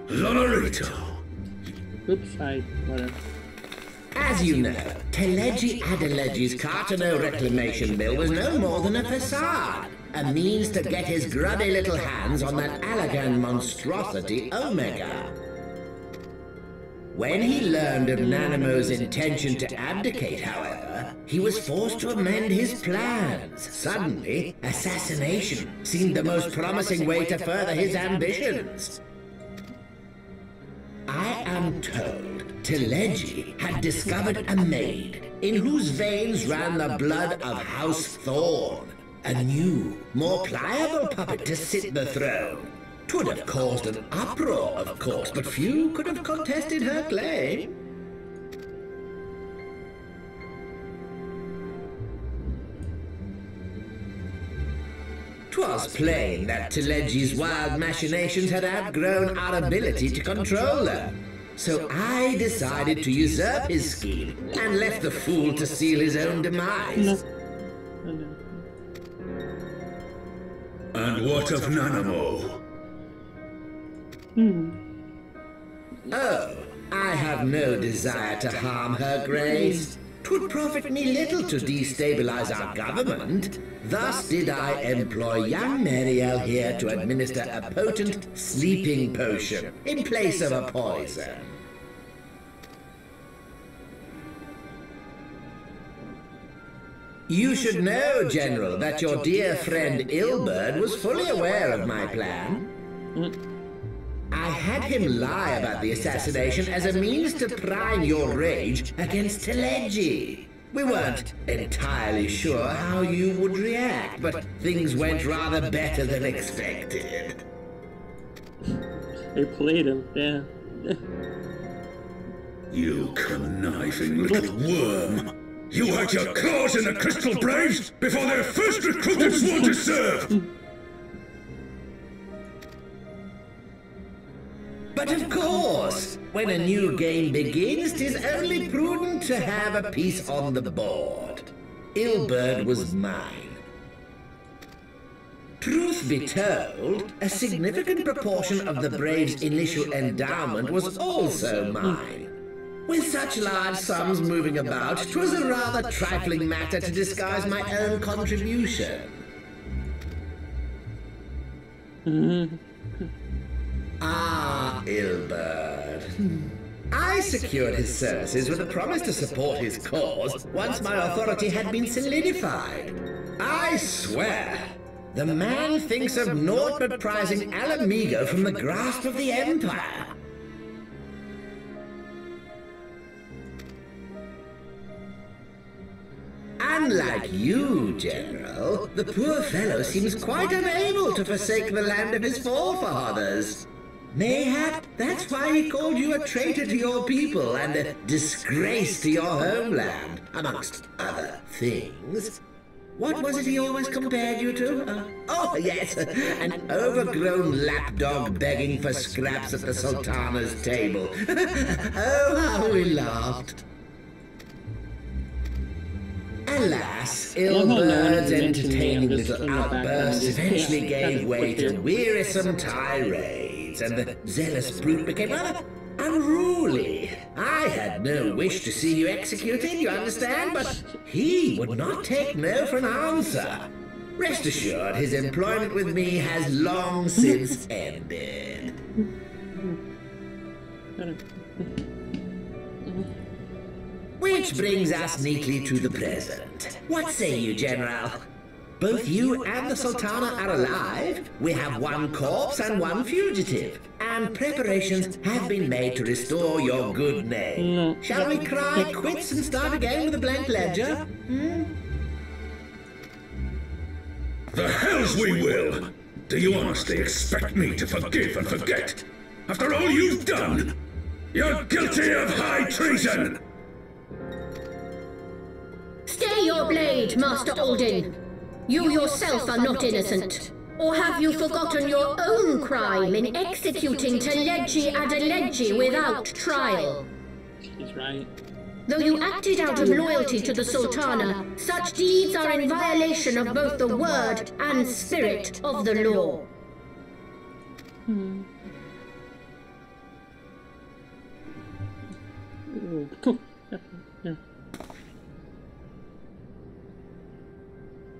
Lolorito! Oops, whatever. As you know, Teleji Adeleji's Cartano reclamation mill was no more than a facade, a means to get his grubby little hands on that Allagan monstrosity Omega. When he learned of Nanamo's intention to abdicate, however, he was forced to amend his plans. Suddenly, assassination seemed the most promising way to further his ambitions. I am told Teleji had discovered a maid in whose veins ran the blood of House Thorn, a new, more pliable puppet to sit the throne. 'Twould have caused an uproar, of course, but few could have contested her claim. 'Twas plain that Teleji's wild machinations had outgrown our ability to control her. So I decided to usurp his scheme and left the fool to seal his own demise. And what of Nanamo? Oh, I have no desire to harm her grace. 'Twould profit me little to destabilize our government. Thus did I employ young Mariel here to administer a potent sleeping potion in place of a poison. You should know, General, that your dear friend Ilberd was fully aware of my plan. I had him lie about the assassination as a means to prime your rage against Teleji. We weren't entirely sure how you would react, but things went rather better than expected. They played him, yeah. You conniving little worm! You had your claws in the Crystal Braves before their first recruited sworn to serve! But of course, when a new game begins, 'tis only prudent to have a piece on the board. Ilberd was mine. Truth be told, a significant proportion of the Braves' initial endowment was also mine. With such large sums moving about, 'twas a rather trifling matter to disguise my own contribution. Ah, Ilberd. I secured his services with a promise to support his cause once my authority had been solidified. I swear, the man thinks of naught but prizing Alamigo from the grasp of the Empire. Unlike you, General, the poor fellow seems quite unable to forsake the land of his forefathers. Mayhap that's why he called you a traitor to your people and a disgrace to your homeland, amongst other things. What was it he always compared you to? Oh, yes, an overgrown lapdog begging for scraps at the Sultana's table. Oh, how we laughed. Alas, Ilberd's entertaining little outbursts eventually gave way to wearisome tirades, and the zealous brute became rather unruly. I had no wish to see you executed, you understand, but he would not take no for an answer. Rest assured, his employment with me has long since ended. Which brings us neatly to the present. What say you, General? Both you and the Sultana are alive. We have one corpse and one fugitive. And preparations have been made to restore your good name. Shall we cry quits and start again with a blank ledger? The hells we will! Do you honestly expect me to forgive and forget? After all you've done? You're guilty of high treason! Stay your blade, Master Aldin. You yourself are not innocent. Or have you forgotten your own crime in executing Teleji Adeleji without trial? He's right. Though you acted out of loyalty to the Sultana, such deeds are in violation of both the word and spirit of the law. Cool.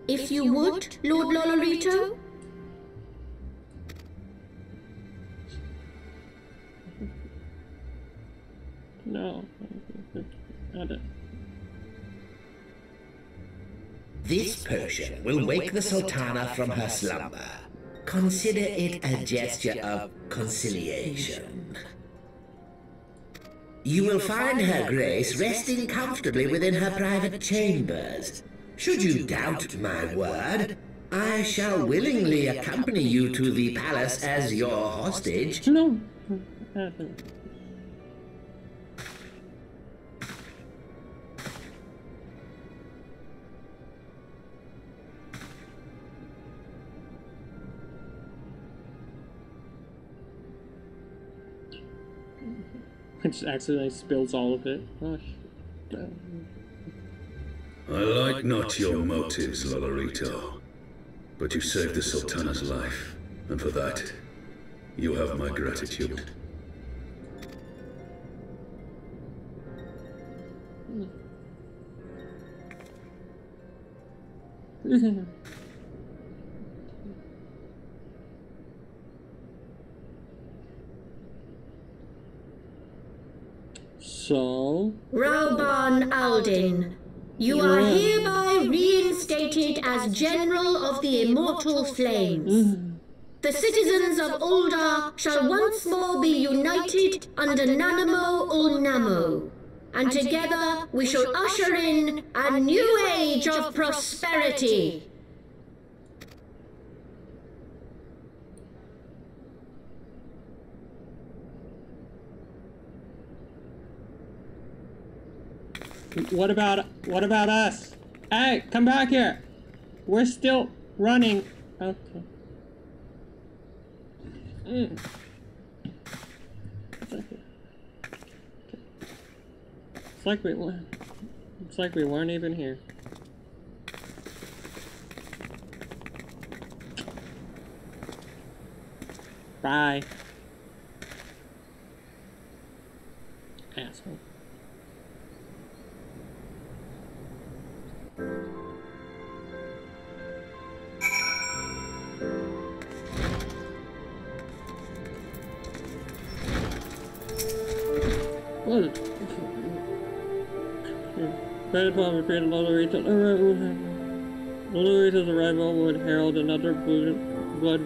if you would, Lord Lolorito? No. Not it. This potion will wake the Sultana from her slumber. Consider it a gesture of conciliation. You will find Her Grace resting comfortably within her private chambers. Should you doubt my word, I shall willingly accompany you to the palace as your hostage. No. It just accidentally spills all of it. Oh, I like not your motives, Lolorito, but you saved the Sultana's life, and for that, you have my gratitude. So... Rauban Aldin, you are hereby reinstated as General of the Immortal Flames. The citizens of Ul'dah shall once more be united under Nanamo Ul'Namo, and together we shall usher in a new age of prosperity. What about us? Hey, come back here. We're still running. Okay. It's like we weren't even here. Bye. Asshole. What? Credit upon created Lolorito's arrival would herald another blood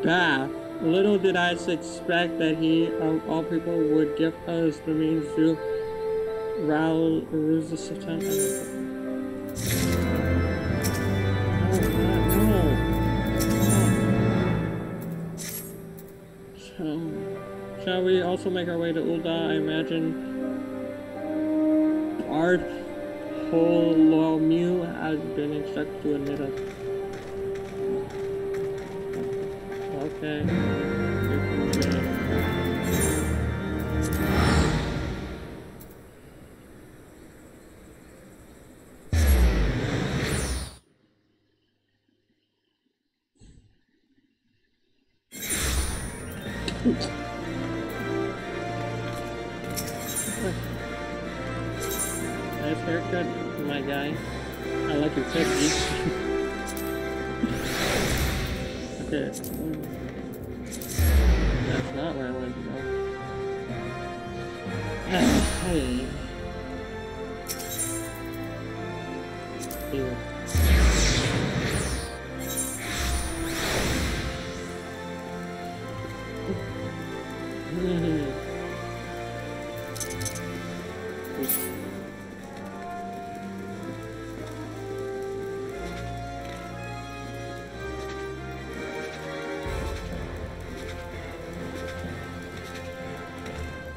bath. Little did I expect that he, of all people, would give us the means to rouse the Sultana. Shall we also make our way to Ul'dah? I imagine Bartholomew has been instructed to admit us. Okay. Nice haircut, my guy. I like your technique. Okay. That's not where I wanted to go. Hey. Here.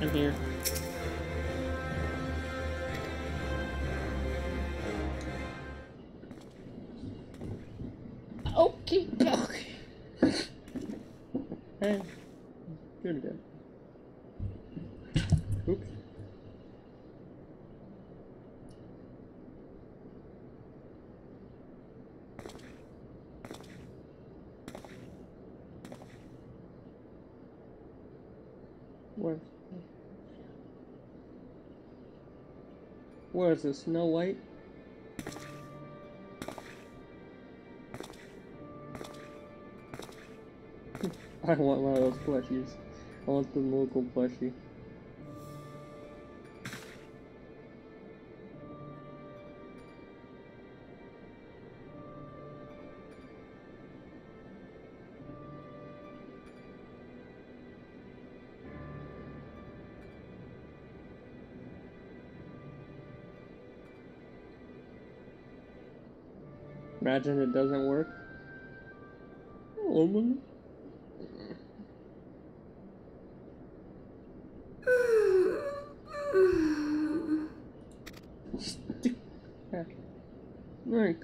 I'm here. Okay. Hey. Good. Oops. Where is this? Snow White? I want one of those plushies. I want the local plushie. Imagine it doesn't work. Oh my. Right.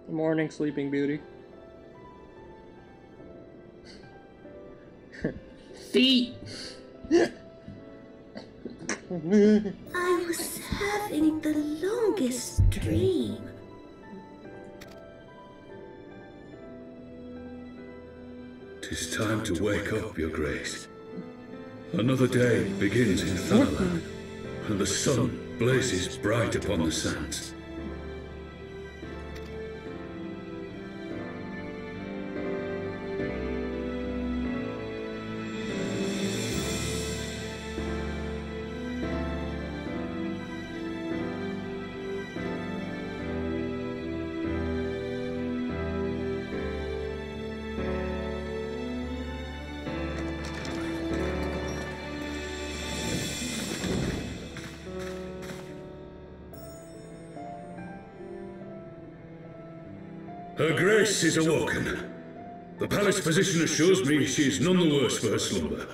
Good morning, Sleeping Beauty. Feet! I was having the longest dream. "'Tis time to wake up, Your Grace. Another day begins in Thanalan, and the sun blazes bright upon the sands. Her Grace is awoken. The palace physician assures me she is none the worse for her slumber.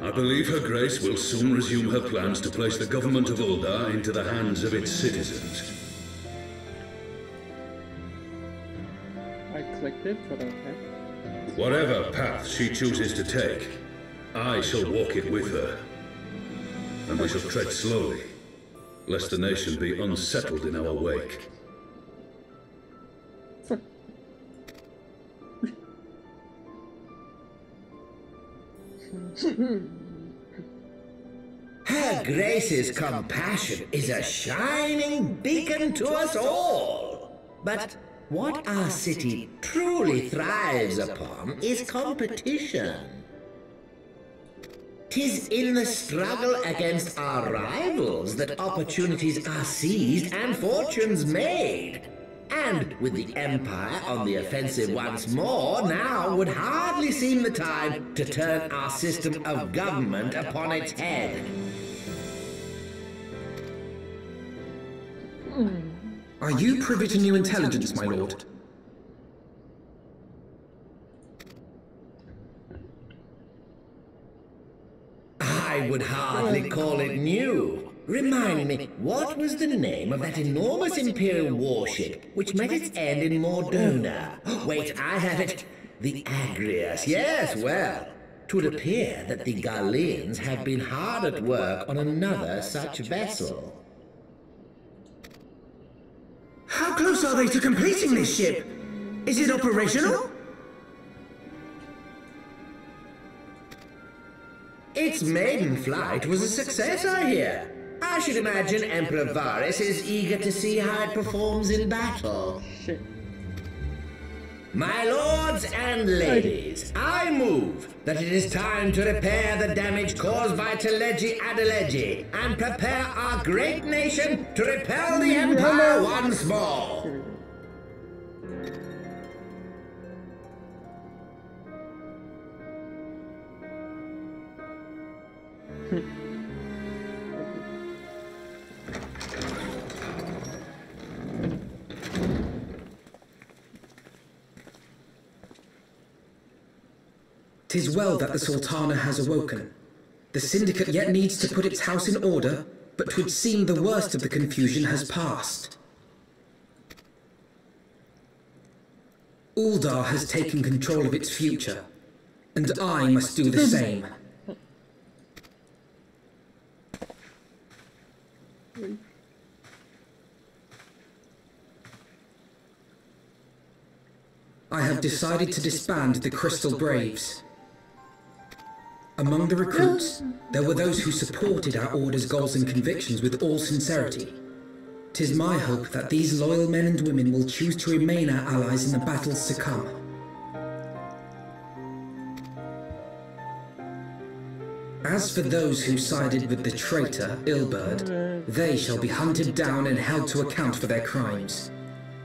I believe Her Grace will soon resume her plans to place the government of Ul'dah into the hands of its citizens. I clicked it, but okay. Whatever path she chooses to take, I shall walk it with her. And we shall tread slowly, lest the nation be unsettled in our wake. Her Grace's compassion is a shining beacon to us all. But what our city truly thrives upon is competition. 'Tis in the struggle against our rivals that opportunities are seized and fortunes made. And with the Empire on the offensive once more, now would hardly seem the time to turn our system of government upon its head. Are you privy to new intelligence, my lord? I would hardly call it new. Remind me, what was the name of that enormous Imperial warship which met its end in Mordona? Wait, I have it. The Agrias. Yes, well, 'twould appear that the Garleans have been hard at work on another such vessel. How close are they to completing this ship? Is it operational? Its maiden flight was a success, I hear. I should imagine Emperor Varys is eager to see how it performs in battle. Shit. My lords and ladies, I move that it is time to repair the damage caused by Teleji Adeleji and prepare our great nation to repel the Empire once more. "'Tis well that the Sultana has awoken. The Syndicate yet needs to put its house in order, but 'twould seem the worst of the confusion has passed. Ul'dah has taken control of its future, and I must do the same." I have decided to disband the Crystal Braves. Among the recruits, there were those who supported our Order's goals and convictions with all sincerity. 'Tis my hope that these loyal men and women will choose to remain our allies in the battles to come. As for those who sided with the traitor, Ilberd, they shall be hunted down and held to account for their crimes.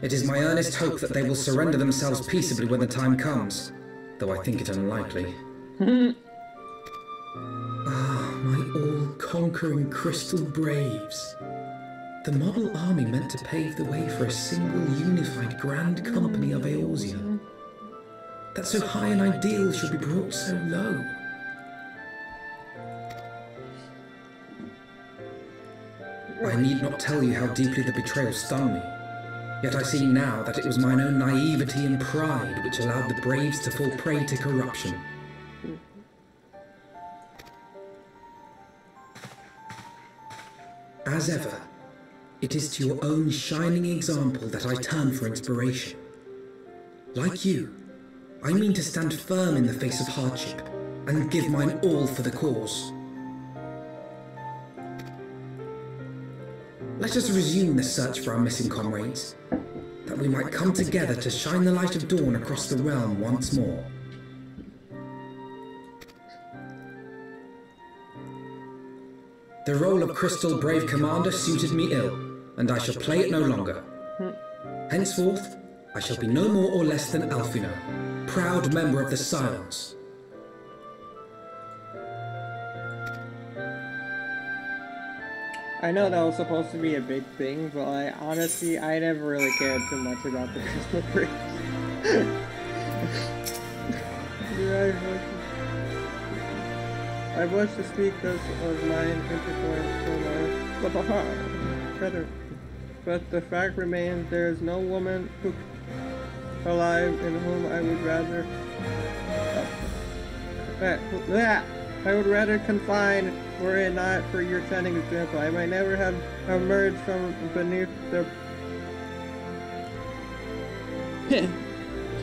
It is my earnest hope that they will surrender themselves peaceably when the time comes, though I think it unlikely. My all-conquering Crystal Braves. The model army meant to pave the way for a single unified grand company of Eorzea. That so high an ideal should be brought so low. I need not tell you how deeply the betrayal stung me. Yet I see now that it was mine own naivety and pride which allowed the Braves to fall prey to corruption. As ever, it is to your own shining example that I turn for inspiration. Like you, I mean to stand firm in the face of hardship and give mine all for the cause. Let us resume the search for our missing comrades, that we might come together to shine the light of dawn across the realm once more. The role of Crystal Brave Commander suited me ill, and I shall play it no longer. Henceforth, I shall be no more or less than Alphino, proud member of the Scions. I know that was supposed to be a big thing, but I never really cared too much about the Crystal Braves. I wish to speak this of mine intercourse with a heart. But the fact remains there is no woman who alive in whom I would rather I would rather confine were it not for your shining example. I might never have emerged from beneath the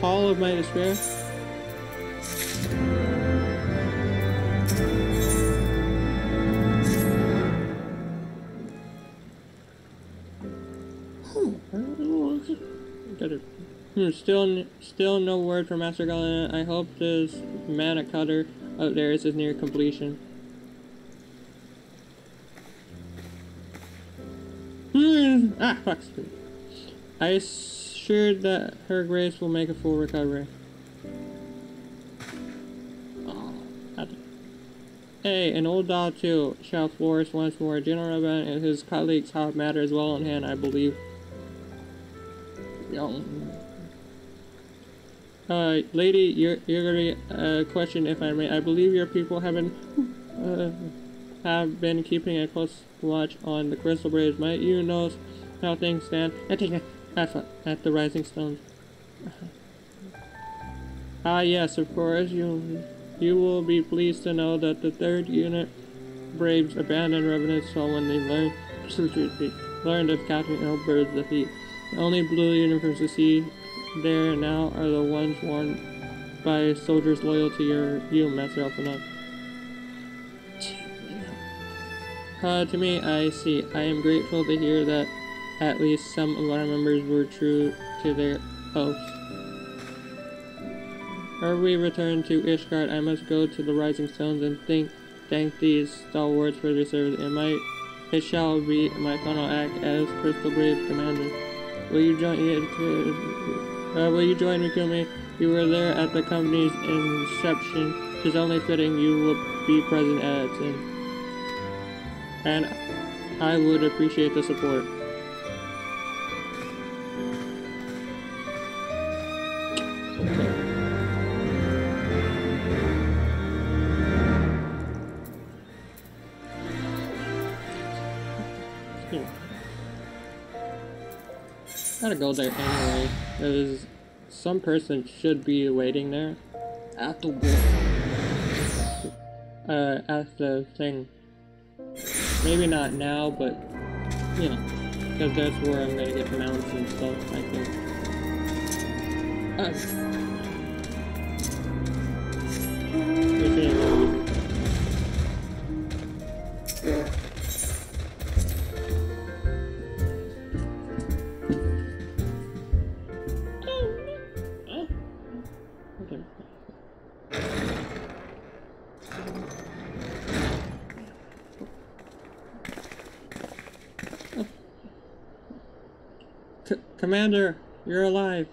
hall of my despair. Still no word from Master Galen. I hope this mana cutter out there is near completion. Fuck. I assured that her grace will make a full recovery. Hey, an old dog too shall flourish once more. General Revan and his colleagues have matters well in hand, I believe. Lady, you're question if I may. I believe your people have been keeping a close watch on the Crystal Braves. Might you know how things stand at the Rising Stones? Yes, of course. You will be pleased to know that the 3rd Unit Braves abandoned Revenant's soul when they learned of Captain Ilberd's defeat. The only blue uniforms to see there now are the ones worn by soldiers loyal to you, Master Alphino. To me, I see. I am grateful to hear that at least some of our members were true to their oaths. Ere we return to Ishgard, I must go to the Rising Stones and thank these stalwarts for their service. It shall be my final act as Crystal Brave Commander. Will you join me, Kumi? You were there at the company's inception. Tis only fitting you will be present at its end. And I would appreciate the support. Gotta go there anyway, because some person should be waiting there at the at the thing. Maybe not now, but you know, because that's where I'm gonna get mounts and stuff, I think. Commander, you're alive.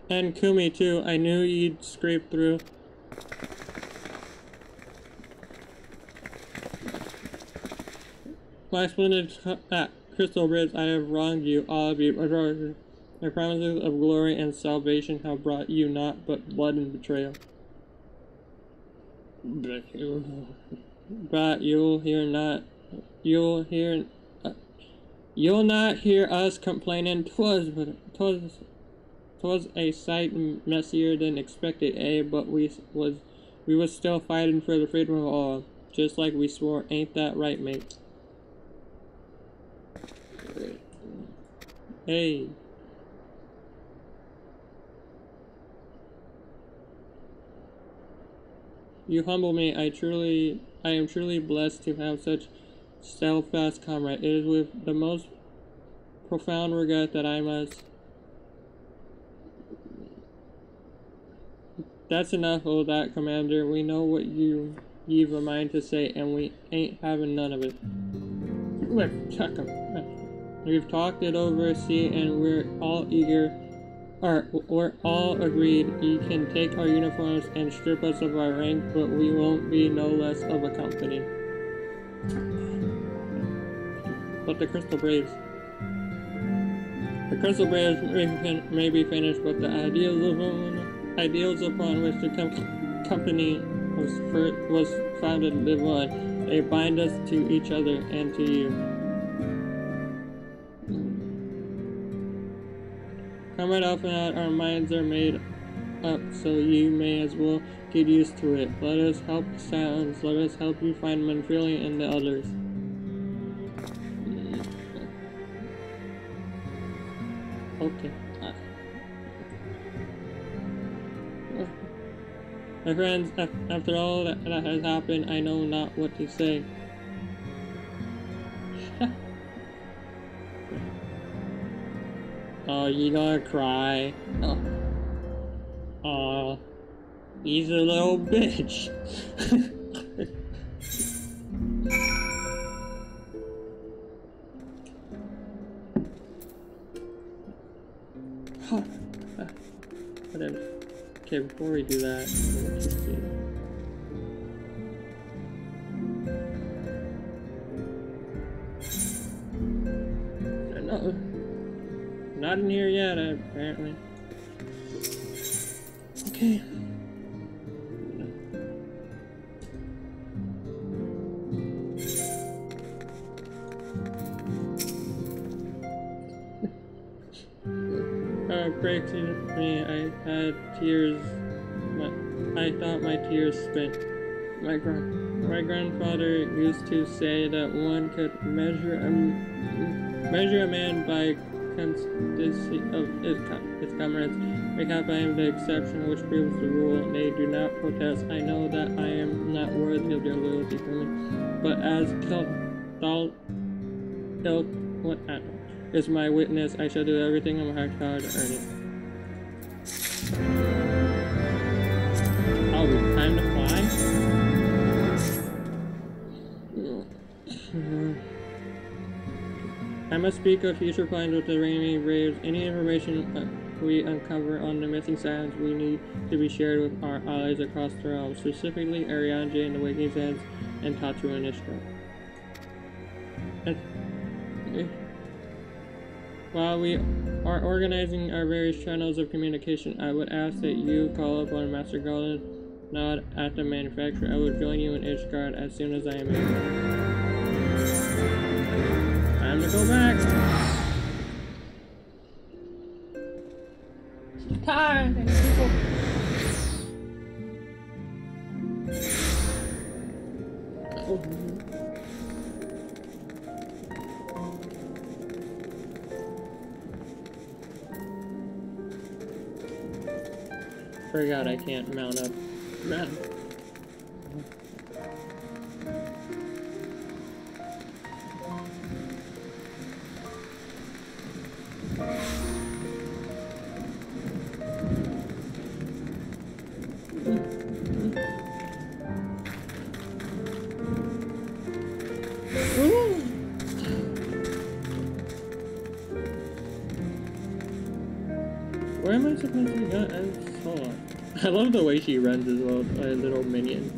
And Kumi too. I knew you'd scrape through. My splendid crystal bridge, I have wronged you, all of you. My promises of glory and salvation have brought you naught but blood and betrayal. But you'll not hear us complaining. 'Twas a sight messier than expected, eh? But we was still fighting for the freedom of all, just like we swore. Ain't that right, mate? Hey. You humble me. I am truly blessed to have such steadfast comrade. It is with the most profound regret that I must. That's enough of that, Commander. We know what you've a mind to say, and we ain't having none of it. We've talked it over, see, and we're all agreed. You can take our uniforms and strip us of our rank, but we won't be no less of a company. But the Crystal Braves. The Crystal Braves may be finished, but the ideals upon which the company was founded live on. They bind us to each other and to you. Comrade Alphanat, our minds are made up, so you may as well get used to it. Let us help Sounds. Let us help you find Manfrilian and the others. Okay. My friends, after all that has happened, I know not what to say. Oh, you gonna cry? Oh, he's a little bitch. Whatever. Okay, before we do that, let's just see. No, not in here yet, apparently. Okay. Breaks me. I had tears. I thought my tears spent. My grandfather used to say that one could measure a man by constancy of his comrades. Because I am the exception which proves the rule. They do not protest. I know that I am not worthy of their loyalty for me, but as is my witness, I shall do everything in my power to earn it. Oh, time to fly? I must speak of future plans with the Rainy Braves. Any information we uncover on the missing Saiyans we need to be shared with our allies across the realm, specifically Arianje and the Waking Saiyans and Tatsu and Ishka. While we are organizing our various channels of communication, I would ask that you call upon Master Golden Nod at the manufacturer. I will join you in Ishgard as soon as I am able. Time to go back! Time! forgot I can't mount up. Man. Where am I supposed to go? Hold on. I love the way she runs as well, a little minion.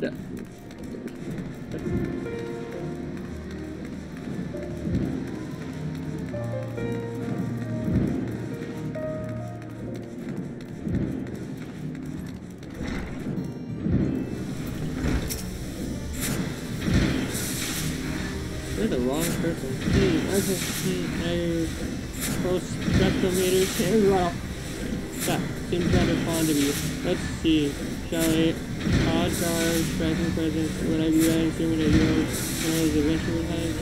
You're the wrong person. Post spectrometers. That seems rather fond of you. Let's see. Shall I? Odd guard, striking presence. Would I be right assuming that you are one of the adventurers behind?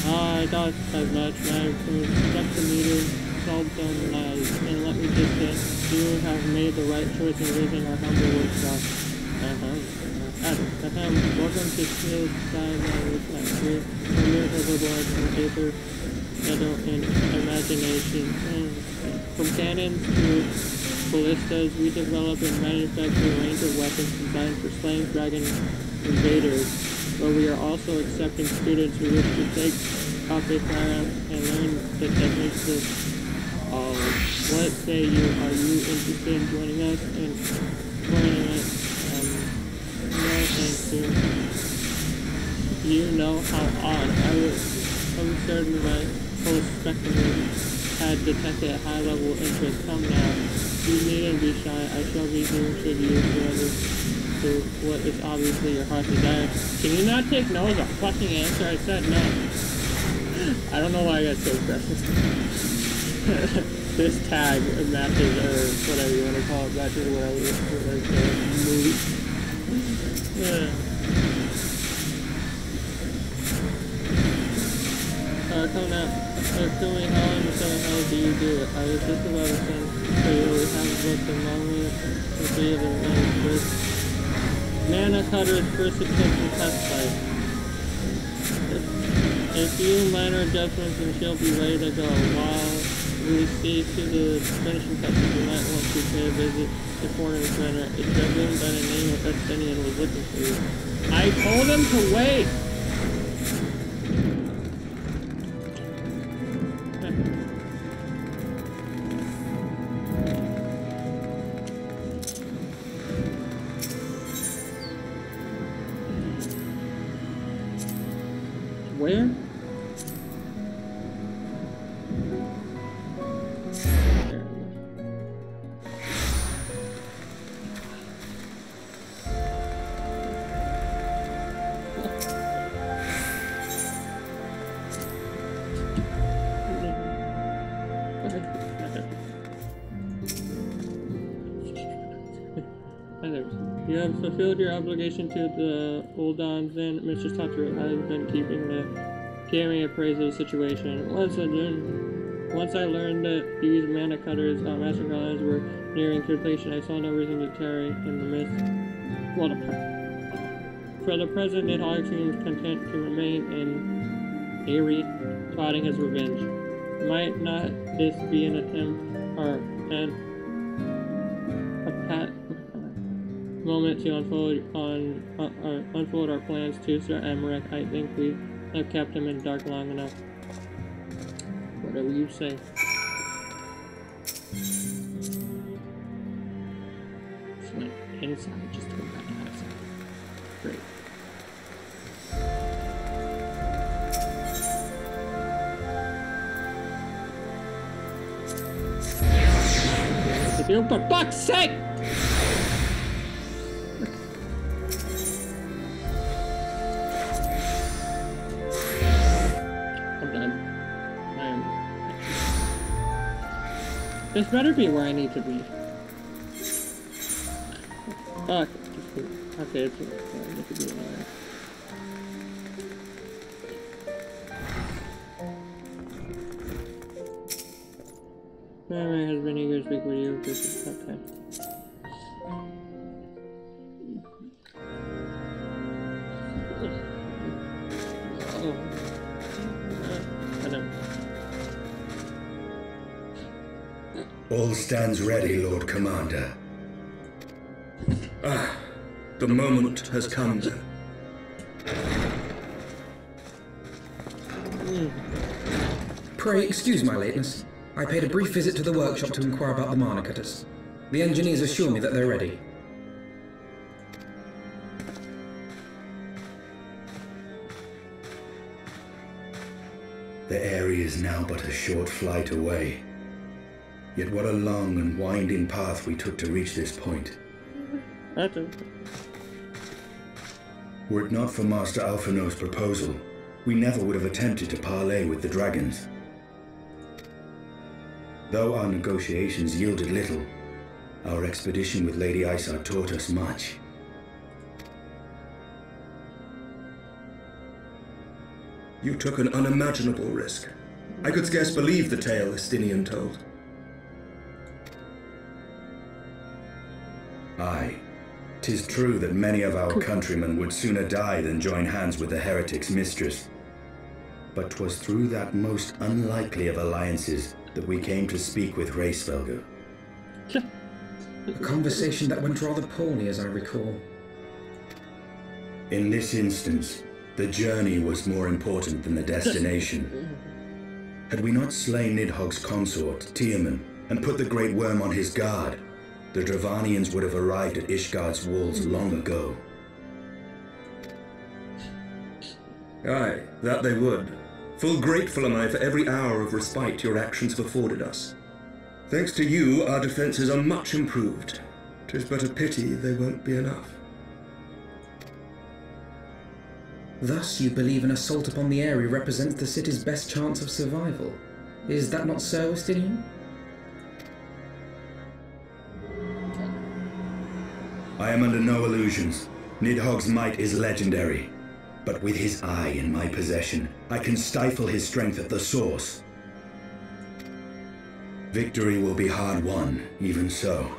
I thought as much. My spectrometer solved some lies. And let me just say, you have made the right choice in raising our humble workshop. Welcome to Steel Side Manufacturing. The miracles are born from paper, metal, and imagination. From cannons to ballistas, we develop and manufacture a range of weapons designed for slaying dragon invaders. But we are also accepting students who wish to take up a firearm and learn the techniques of all. What say you? Are you interested in joining us and learning it? No, thank you. You know how odd. I'm certain my whole spectrum had detected a high-level interest. Come now. You needn't be shy. I shall be here should you surrender to what is obviously your heart's desire. Can you not take no as a fucking answer? I said no. I don't know why I got so aggressive. This tag matches, or whatever you want to call it, matches what I was movie. Yeah. Come now. Tell me how in the hell do you do it? I was just about to send for you. We have both the moment and three of them first. Mana Cutter's first attempt to test fight. A few minor adjustments and she'll be ready to go. While we see to the finishing touches, we might want to pay a visit to Foreign Center. A gentleman by the name of Estinian was looking for you. I told him to wait! Where? You have fulfilled your obligation to the Uldans, and Mr. Satoru has been keeping me appraised of the situation. Once I learned that these Mana Cutters, Master Guardians, were nearing completion, I saw no reason to tarry in the midst. For the present, it all seems content to remain in Aerie, plotting his revenge. Might not this be an attempt or a moment to unfold our plans to Sir Emmerich? I think we have kept him in dark long enough. Whatever you say. Just went inside just to go back outside. Great. For fuck's sake! I'm done. I am. This better be where I need to be. Fuck. Okay, it's it could be anywhere. Memory has been eager speak with you. Okay. All stands ready, Lord Commander. Ah, the moment has come then. Pray excuse my lateness. I paid a brief visit to the workshop to inquire about the mana cutters. The engineers assure me that they're ready. The area is now but a short flight away. Yet what a long and winding path we took to reach this point. Were it not for Master Alphino's proposal, we never would have attempted to parley with the dragons. Though our negotiations yielded little, our expedition with Lady Isard taught us much. You took an unimaginable risk. I could scarce believe the tale Estinian told. Aye. 'Tis true that many of our countrymen would sooner die than join hands with the heretic's mistress. But 'twas through that most unlikely of alliances that we came to speak with Hraesvelgr. A conversation that went rather poorly, as I recall. In this instance, the journey was more important than the destination. Had we not slain Nidhogg's consort, Tiaman, and put the Great Worm on his guard, the Dravanians would have arrived at Ishgard's walls long ago. Aye, that they would. Full grateful am I for every hour of respite your actions have afforded us. Thanks to you, our defenses are much improved. 'Tis but a pity they won't be enough. Thus, you believe an assault upon the area represents the city's best chance of survival. Is that not so, Estinian? I am under no illusions. Nidhogg's might is legendary. But with his eye in my possession, I can stifle his strength at the source. Victory will be hard won, even so.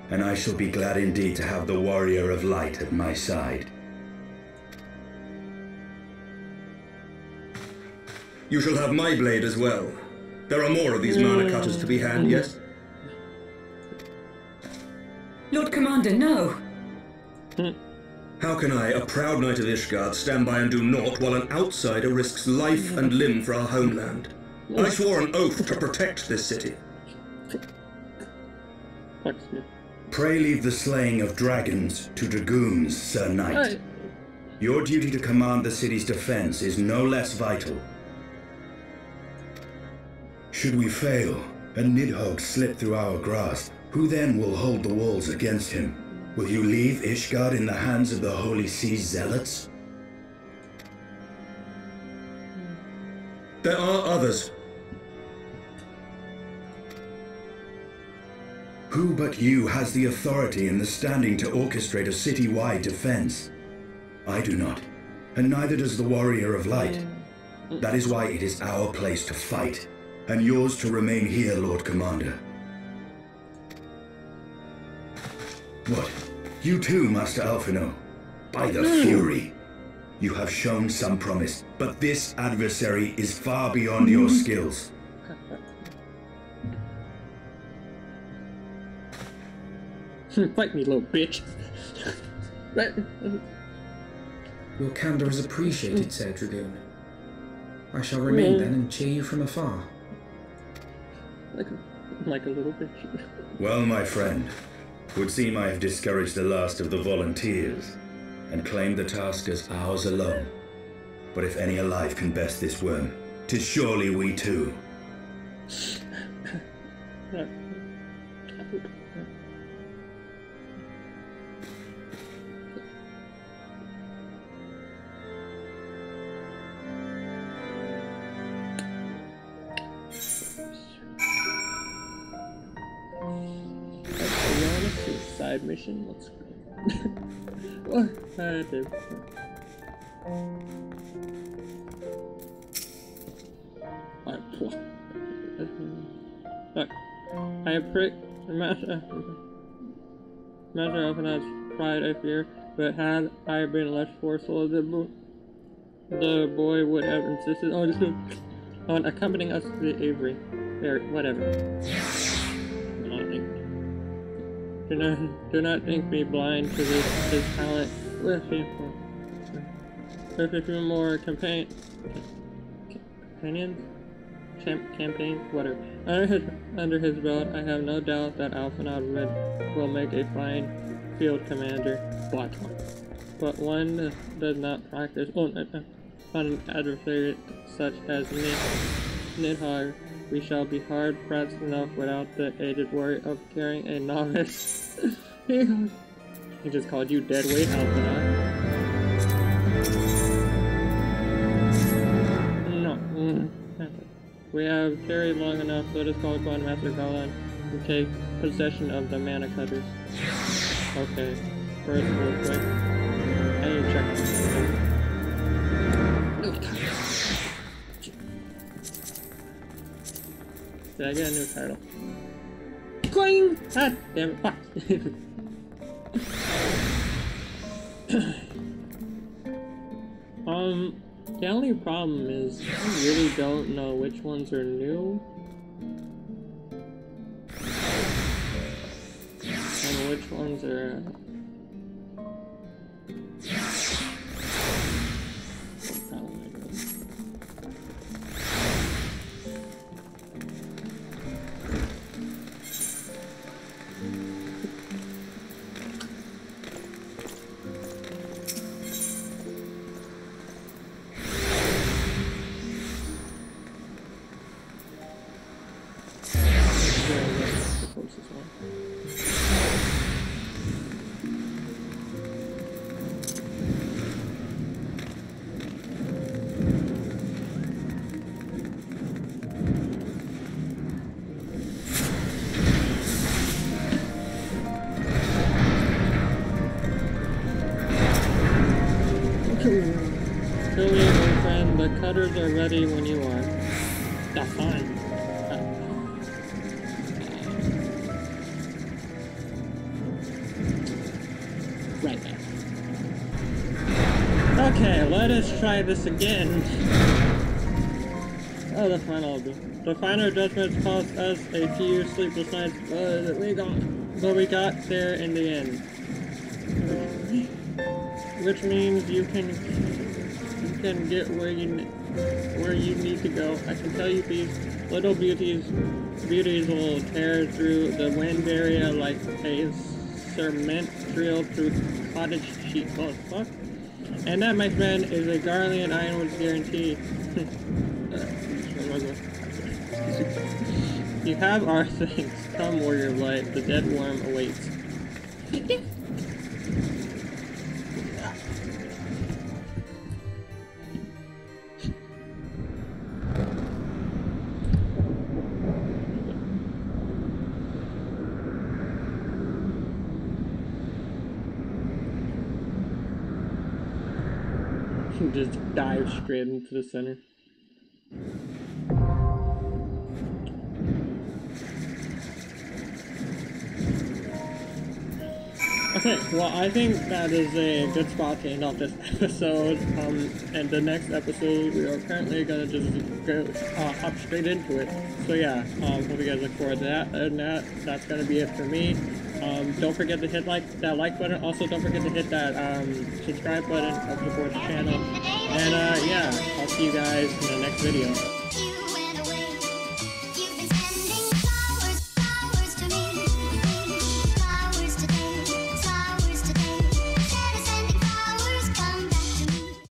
And I shall be glad indeed to have the Warrior of Light at my side. You shall have my blade as well. There are more of these mana cutters to be had, yes? Lord Commander, no! How can I, a proud knight of Ishgard, stand by and do naught while an outsider risks life and limb for our homeland? I swore an oath to protect this city. Pray leave the slaying of dragons to dragoons, Sir Knight. Your duty to command the city's defense is no less vital. Should we fail, and Nidhogg slip through our grasp, who then will hold the walls against him? Will you leave Ishgard in the hands of the Holy Sea's zealots? There are others. Who but you has the authority and the standing to orchestrate a city-wide defense? I do not, and neither does the Warrior of Light. That is why it is our place to fight, and yours to remain here, Lord Commander. What? You too, Master Alphino? By the Fury! You have shown some promise, but this adversary is far beyond your skills. Fight me, little bitch. Your candor is appreciated, Sir Dragoon. I shall remain then and cheer you from afar. Like a little bitch. Well, my friend, would seem I have discouraged the last of the volunteers, and claimed the task as ours alone. But if any alive can best this worm, 'tis surely we too. Side mission, let's go. What? I do. I have Master Alphanauts cried, I fear, but had I been less forceful, the boy would have insisted on accompanying us to the Avery. There, whatever. Do not think me blind to his talent. With a few more campaigns, whatever. Under his belt, I have no doubt that Alphanaut will make a fine field commander. But one does not practice on an adversary such as Nidhogg. We shall be hard pressed enough without the aided worry of carrying a novice. He just called you dead weight, Alphanaut. No. We have carried long enough. Let us call upon Master Galan to take possession of the Mana Cutters. Okay. First, real quick. I need to check on this. Did I get a new title? Coin! Ah, damn it. Fuck. The only problem is I really don't know which ones are new and which ones are The cutters are ready when you are. That's fine. Right there. Okay, let us try this again. Oh, the final judgments cost us a few sleepless nights, but we got there in the end. Which means you can get where you need to go. I can tell you these little beauties will tear through the wind barrier like a cement drill through cottage sheet. Oh fuck! And that, my friend, is a Garlean Ironwood's guarantee. You have our things. Come, warrior of light. The dead worm awaits. Just dive straight into the center. Okay, well, I think that is a good spot to end off this episode. And the next episode, we are currently gonna just go hop straight into it. So yeah, hope you guys look forward to that. And that's gonna be it for me. Don't forget to hit that like button. Also, don't forget to hit that subscribe button. Help support the channel. And yeah, I'll see you guys in the next video.